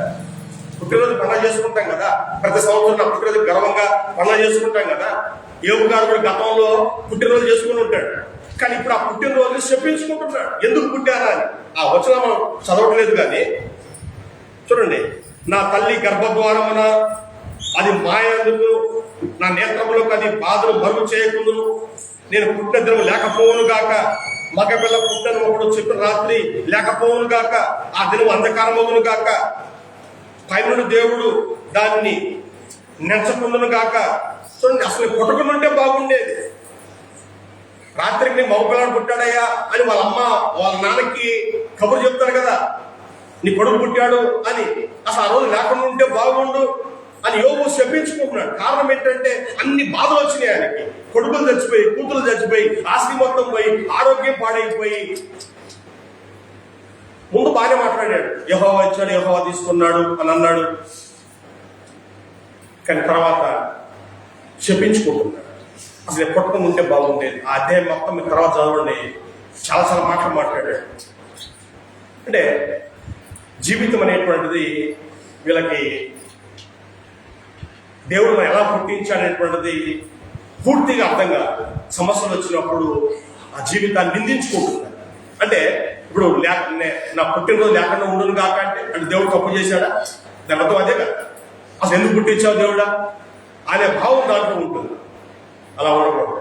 [SPEAKER 1] పుట్టినరోజు పండుగ చేసుకుంటాం కదా, ప్రతి సంవత్సరం నా పుట్టినరోజు గర్వంగా పండుగ చేసుకుంటాం కదా. యోబు గారు కూడా గతంలో పుట్టినరోజు చేసుకుని ఉంటాడు, కానీ ఇప్పుడు ఆ పుట్టినరోజు శపించుకుంటున్నాడు. ఎందుకు పుట్టారా అని ఆ వచనం మనం చదవట్లేదు, కానీ చూడండి, నా తల్లి గర్భద్వారమున అది మాయందుకు, నా నేత్రములకు అది బాధను మరుగు చేయకుందును, నేను పుట్టిన దినం లేకపోవును గాక, మగపిల్ల పుట్టను ఒకడు చెప్పిన రాత్రి లేకపోవును గాక, ఆ దినం అంధకారమవును గాక, పైనుండి దేవుడు దాన్ని నెంచకుందును గాక. చూడండి, అసలు పుట్టకుండుంటే బాగుండేది. రాత్రికి నీ మగపిల్లాడు పుట్టాడయ్యా అని వాళ్ళ అమ్మ వాళ్ళ నాన్నకి కబురు చెప్తారు కదా, నీ కొడుకు పుట్టాడు అని. అసలు ఆ రోజు లేకుండా ఉంటే బాగుండు అని యోబు శపించుకుంటున్నాడు. కారణం ఏంటంటే అన్ని బాధలు వచ్చినాయి ఆయనకి. కొడుకులు చచ్చిపోయి, కూతురు చచ్చిపోయి, ఆస్తి మొత్తం పోయి, ఆరోగ్యం పాడైపోయి. ముందు బాగానే మాట్లాడాడు, యెహోవా ఇచ్చాడు, యెహోవా తీసుకున్నాడు అని అన్నాడు, కానీ తర్వాత శపించుకుంటున్నాడు. అసలు పుట్టకుండా ఉంటే బాగుండేది. ఆ అధ్యాయం మొత్తం మీరు తర్వాత చదవండి, చాలా మాటలు మాట్లాడాడు. అంటే జీవితం అనేటువంటిది వీళ్ళకి దేవుడు ఎలా పుట్టించాడనేటువంటిది పూర్తిగా అర్థం కాదు. సమస్యలు వచ్చినప్పుడు ఆ జీవితాన్ని నిందించుకుంటున్నారు. అంటే ఇప్పుడు నా పుట్టినరోజు లేకుండా ఉండను కాక అంటే దేవుడు తప్పు చేశాడా? దాని అర్థం అదే కదా. అసలు ఎందుకు పుట్టించావు దేవుడా అనే భావం దాంట్లో ఉంటుంది. అలా ఉండకూడదు.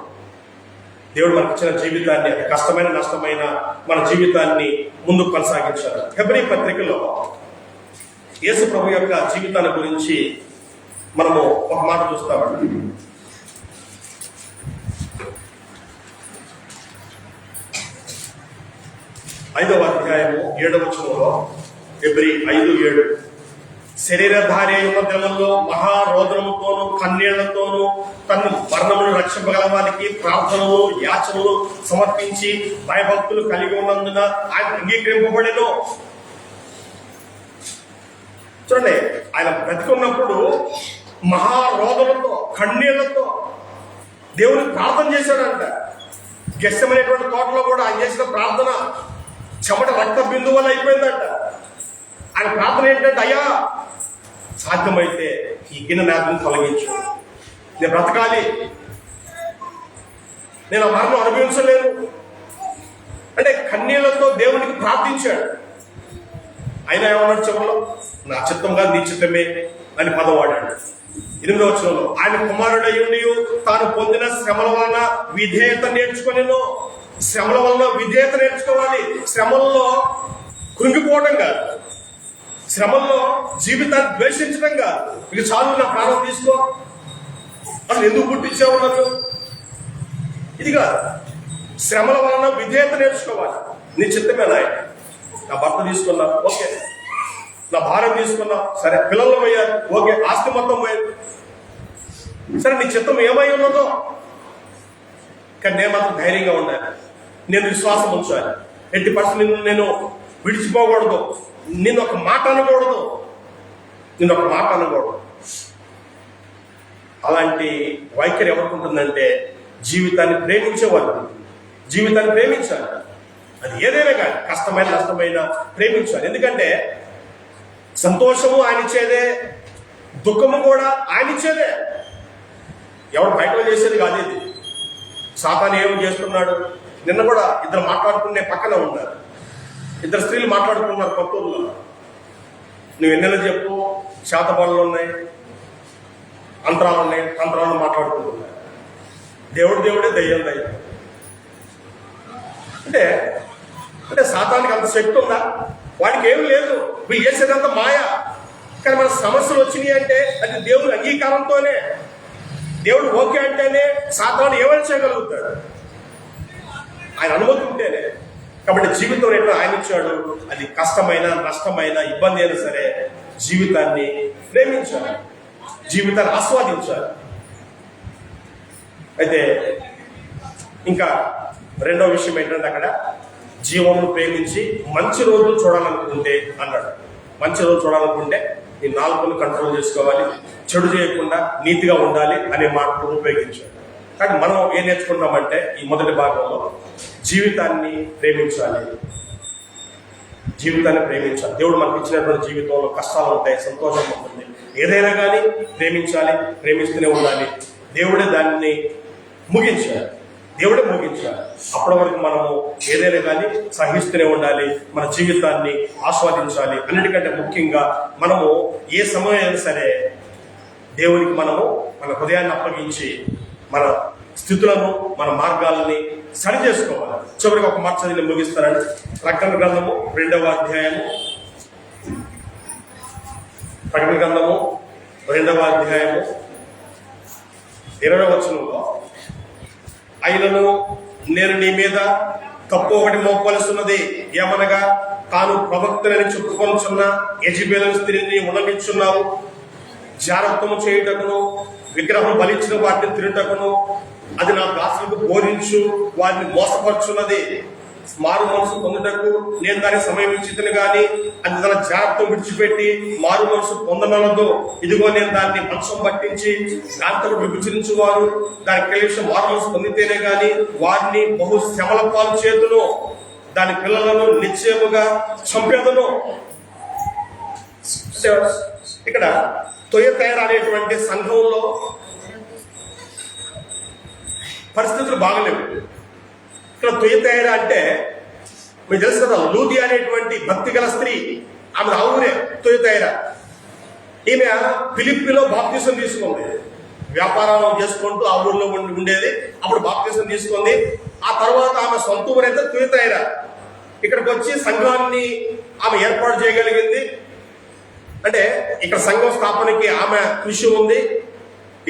[SPEAKER 1] దేవుడు మనకు ఇచ్చిన జీవితాన్ని, అది కష్టమైన నష్టమైన మన జీవితాన్ని ముందుకు కొనసాగించాలి. హెబ్రీ పత్రికలో యేసు ప్రభు యొక్క జీవితాన్ని గురించి మనము ఒక మాట చూస్తామండి. 5వ అధ్యాయము 7వ వచనంలో, హెబ్రీ 5:7, శరీరధారి అయిన దినంలో మహారోదనముతోనూ కన్నీళ్లతోనూ తను మరణమును రక్షింపగల వారికి ప్రార్థనలు యాచనలు సమర్పించి భయభక్తులు కలిగి ఉన్నందున ఆయన అంగీకరింపబడెను. చూడండి, ఆయన బ్రతికున్నప్పుడు మహారోదనతో కన్నీళ్లతో దేవుని ప్రార్థన చేశాడంట. గెస్సెమనేటువంటి తోటలో కూడా ఆయన చేసిన ప్రార్థన చెమట రక్త బిందువులు అయిపోయిందంట. ఆయన ప్రార్థన ఏంటంటే, అయ్యా సాధ్యమైతే ఈ గిన్నె నాశనం తొలగించు, నేను బ్రతకాలి, నేను ఆ మరణం అనుభవించలేను అంటే కన్నీళ్లతో దేవునికి ప్రార్థించాడు. ఆయన ఏమన్నాడు చివరిలో? నా చిత్తం కాదు నీ చిత్తమే అని పదం వాడాడు. 8వ వచనంలో, ఆయన కుమారుడయ్యుండి తాను పొందిన శ్రమల వలన విధేయత నేర్చుకొనెను. శ్రమల వలన విధేయత నేర్చుకోవాలి. శ్రమల్లో కృంగిపోవడం కాదు, శ్రమల్లో జీవితాన్ని ద్వేషించడం కాదు. ఇక చాలు, నా ప్రాణం తీసుకో, అసలు ఎందుకు పుట్టించావు నన్ను, ఇది కాదు. శ్రమల వలన విధేయత నేర్చుకోవాలి. నీ చిత్తమే నాయన. నా భర్త తీసుకున్నా, ఓకే. నా భార్య తీసుకున్నా, సరే. పిల్లలు పోయారు, ఓకే. ఆస్తి మొత్తం పోయారు, సరే. నీ చిత్తం ఏమై ఉన్నదో, కానీ నేను మాత్రం ధైర్యంగా ఉండాలి, నేను విశ్వాసం ఉంచాలి. ఎట్టి పరిస్థితులు నేను విడిచిపోకూడదు, నిన్ను ఒక మాట అనకూడదు, నిన్ను ఒక మాట అనకూడదు. అలాంటి వైఖరి ఎవరికి ఉంటుందంటే జీవితాన్ని ప్రేమించేవాళ్ళు. జీవితాన్ని ప్రేమించాలి, అది ఏదైనా కానీ, కష్టమైన నష్టమైన ప్రేమించాలి. ఎందుకంటే సంతోషము ఆయన ఇచ్చేదే, దుఃఖము కూడా ఆయన ఇచ్చేదే. ఎవరు బయట చేసేది కాదు ఇది. సాతాను ఏమి చేస్తున్నాడు? నిన్న కూడా ఇద్దరు మాట్లాడుకునే పక్కన ఉన్నారు, ఇద్దరు స్త్రీలు మాట్లాడుకున్నారు కొత్తూరులో. నువ్వు ఎన్నెలా చెప్పు, శాతపాళ్ళు ఉన్నాయి, అంతరాలు ఉన్నాయి, తంత్రాలు మాట్లాడుకుంటున్నారు. దేవుడే దయ్యం దయ్యం అంటే అంటే సాతానికి అంత శక్తి ఉందా? వాడికి ఏమి లేదు, వీళ్ళు చేసేదంతా మాయా. కానీ మన సమస్యలు వచ్చినాయి అంటే అది దేవుని అంగీకారంతోనే. దేవుడు ఓకే అంటేనే సాతాను ఏమైనా చేయగలుగుతాడు, ఆయన అనుమతి ఉంటేనే. కాబట్టి జీవితం ఎట్లా ఆయన ఇచ్చాడు, అది కష్టమైన నష్టమైన ఇబ్బంది అయినా సరే జీవితాన్ని ప్రేమించాలి, జీవితాన్ని ఆస్వాదించాలి. అయితే ఇంకా రెండవ విషయం ఏంటంటే, అక్కడ జీవమును ప్రేమించి మంచి రోజులు చూడాలనుకుంటే అన్నాడు. మంచి రోజు చూడాలనుకుంటే ఈ నాలుగును కంట్రోల్ చేసుకోవాలి, చెడు చేయకుండా నీతిగా ఉండాలి అనే మాటలు ఉపయోగించాడు. కానీ మనం ఏం నేర్చుకుంటామంటే ఈ మొదటి భాగంలో జీవితాన్ని ప్రేమించాలి, జీవితాన్ని ప్రేమించాలి. దేవుడు మనకు ఇచ్చినటువంటి జీవితంలో కష్టాలు ఉంటాయి, సంతోషం ఉంటుంది, ఏదైనా కానీ ప్రేమించాలి, ప్రేమిస్తూనే ఉండాలి. దేవుడే దాన్ని ముగించాలి, దేవుడే ముగించాలి. అప్పటి వరకు మనము ఏదైనా కానీ సహిస్తూనే ఉండాలి, మన జీవితాన్ని ఆస్వాదించాలి. అన్నిటికంటే ముఖ్యంగా మనము ఏ సమయం అయినా సరే దేవునికి మనము మన హృదయాన్ని అప్పగించి మన స్థితులను మన మార్గాలని సరి చేసుకోవాలి. చివరికి ఒక మాట చదివి ముగిస్తానండి. ప్రకటన గ్రంథము 2వ అధ్యాయము, ప్రకటన గ్రంథము 2వ అధ్యాయము 20వ వచనంలో, అయినను నేను నీ మీద తప్పు ఒకటి మోపవలసినది, ఏమనగా తాను ప్రవక్తనని చెప్పుకొనుచున్న యెజెబెలు స్త్రీని ఉల్లంఘించున్నావు, జారత్వము చేయుటకును విగ్రహం బలించిన వాటిని తిరుటకును అది నా దాసులకు బోధించు వారిని మోసపరుచున్నది. మారు మనసు పొందుటకు నేను దానికి సమయం ఇచ్చితను గాని అది తన జాగ్రత్త విడిచిపెట్టి మారు మనసు పొందనలదు. ఇదిగో నేను దాన్ని మంచం పట్టించి దాంతో విభజించు వారు దాని కలిసి మారు మనసు పొందితేనే గాని వారిని బహు శ్రమల పాలు చేతును, దాని పిల్లలను నిశ్చయముగా చంపేదను. ఇక్కడ తొయతైర అనేటువంటి సంఘంలో పరిస్థితులు బాగలేవు. ఇక్కడ తుయతైరా అంటే మీకు తెలుసు కదా, లూది అనేటువంటి భక్తి గల స్త్రీ, ఆమె ఆ ఊరే తుయతైరా. ఈమె ఫిలిప్పీలో బాప్తిసం తీసుకుంది, వ్యాపారం చేసుకుంటూ ఆ ఊర్లో ఉండేది. అప్పుడు బాప్తిసం తీసుకుంది. ఆ తర్వాత ఆమె సొంత ఊరైతే తుయతైరా. ఇక్కడికి వచ్చి సంఘాన్ని ఆమె ఏర్పాటు చేయగలిగింది. అంటే ఇక్కడ సంఘం స్థాపనకి ఆమె కృషి ఉంది.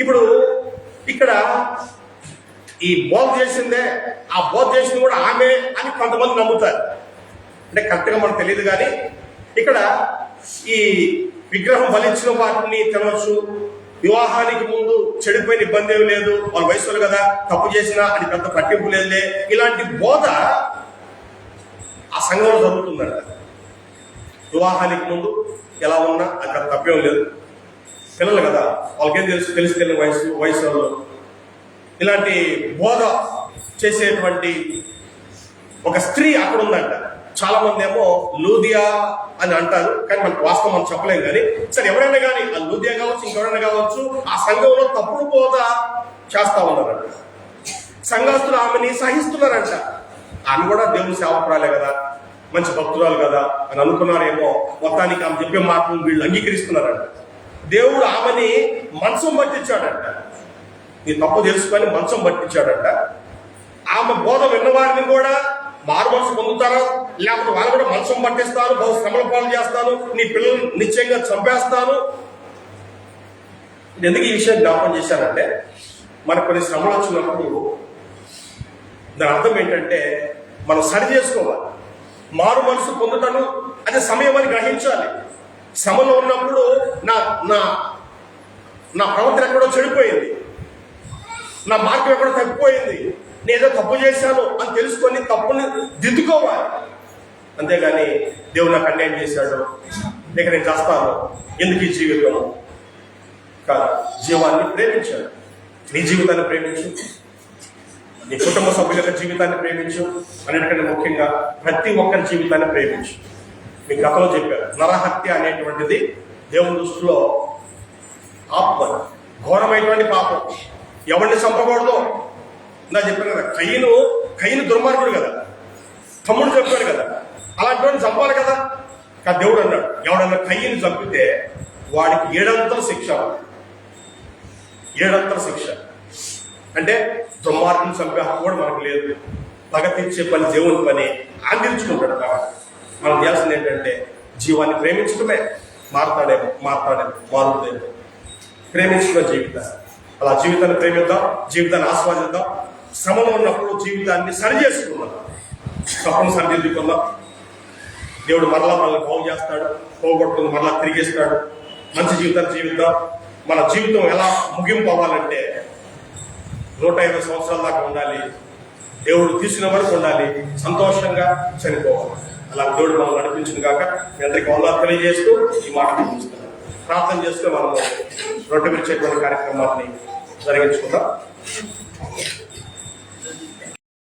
[SPEAKER 1] ఇప్పుడు ఇక్కడ ఈ బోధ చేసిందే, ఆ బోధ చేసింది కూడా ఆమె అని కొంతమంది నమ్ముతారు. అంటే కరెక్ట్గా మనకు తెలియదు. కానీ ఇక్కడ ఈ విగ్రహం బలించిన వాటిని తినవచ్చు, వివాహానికి ముందు చెడిపోయిన ఇబ్బంది ఏమి లేదు, వాళ్ళ వయసులు కదా, తప్పు చేసినా అది పెద్ద పట్టింపు లేదులే, ఇలాంటి బోధ ఆ సంఘంలో జరుగుతుందంట. వివాహానికి ముందు ఎలా ఉన్నా అది పెద్ద తప్పేం లేదు, పిల్లలు కదా, వాళ్ళకేం తెలిసి తెలియని వయసు ఇలాంటి బోధ చేసేటువంటి ఒక స్త్రీ అక్కడ ఉందంట. చాలా మంది ఏమో లూదియా అని అంటారు, కానీ మనకు వాస్తవం మనం చెప్పలేం. కానీ సరే, ఎవరైనా కానీ ఆ లూదియా కావచ్చు, ఇంకెవరైనా కావచ్చు, ఆ సంఘంలో తప్పుడు బోధ చేస్తా ఉన్నారంట. సంఘస్థులు ఆమెని సహిస్తున్నారంట. ఆమె కూడా దేవుని సేవకురాలే కదా, మంచి భక్తురాలు కదా అని అనుకున్నారేమో. మొత్తానికి ఆమె చెప్పే మాటలు వీళ్ళు అంగీకరిస్తున్నారంట. దేవుడు ఆమెని మంచం పట్టించాడంట. నీ తప్పు తెలుసుకొని మంచం పట్టించాడంట. ఆమె బోధ విన్నవారిని కూడా మారు మనసు పొందుతారా, లేకపోతే వాళ్ళు కూడా మంచం పట్టిస్తాను, బహు శ్రమల పాలు చేస్తాను, నీ పిల్లల్ని నిశ్చయంగా చంపేస్తాను. ఎందుకు ఈ విషయం జ్ఞాపకం చేశానంటే, మనకు కొన్ని శ్రమలు వచ్చినప్పుడు దాని అర్థం ఏంటంటే మనం సరి చేసుకోవాలి. మారు మనసు పొందుతాను అదే సమయం అని గ్రహించాలి. శ్రమలో ఉన్నప్పుడు నా నా నా ప్రవర్తన ఎక్కడో చెడిపోయింది, నా మార్గం ఎక్కడో తప్పిపోయింది, నేనేదో తప్పు చేశాను అని తెలుసుకొని తప్పుని దిద్దుకోవాలి. అంతేగాని దేవుడు నాకు అన్యాయం చేశాడు, లేక నేను చేస్తాను, ఎందుకు ఈ జీవితం కాదు. జీవాన్ని ప్రేమించాడు. నీ జీవితాన్ని ప్రేమించు, నీ కుటుంబ సభ్యుల యొక్క జీవితాన్ని ప్రేమించు, అన్నిటికంటే ముఖ్యంగా ప్రతి ఒక్కరి జీవితాన్ని ప్రేమించు. మీ గతంలో చెప్పారు, నరహత్య అనేటువంటిది దేవుని దృష్టిలో ఆత్మ ఘోరమైనటువంటి పాపం. ఎవరిని చంపకూడదు. నా చెప్పాను కదా, కయ్యను దుర్మార్గుడు కదా, తమ్ముడు చెప్పాడు కదా, అలాంటి వాడిని చంపాలి కదా. కానీ దేవుడు అన్నాడు, ఎవడన్నా కయ్యను చంపితే వాడికి 7 శిక్ష. 7 శిక్ష అంటే దుర్మార్గుని చంపే హక్కు కూడా మనకు లేదు. పగ తీర్చే పని దేవుని పని, ఆందించుకుంటాడు. కాబట్టి మనం చేయాల్సింది ఏంటంటే జీవాన్ని ప్రేమించడమే. మారుతాడేమో ప్రేమించుకున్న జీవితాన్ని, అలా జీవితాన్ని ప్రేమిద్దాం, జీవితాన్ని ఆస్వాదిద్దాం. శ్రమలో ఉన్నప్పుడు జీవితాన్ని సరి చేసుకుందాం, తప్పును సరిదిద్దుకుందాం. దేవుడు మరలా మనల్ని బాగు చేస్తాడు, పోగొట్టుకుని మరలా తిరిగిస్తాడు. మంచి జీవితాన్ని జీవిద్దాం. మన జీవితం ఎలా ముగింపు అవ్వాలంటే 150 సంవత్సరాల దాకా ఉండాలి, దేవుడు తీసుకునే వరకు ఉండాలి, సంతోషంగా చనిపోవాలి. అలా దేవుడు మనం నడిపించింది కాక మీ అందరికీ వందనాలు తెలియజేస్తూ ఈ మాట ముగిస్తున్నాను. ప్రార్థన చేస్తూ మనము రొట్టె విరిచేటువంటి కార్యక్రమాన్ని జరిగించుకుందాం.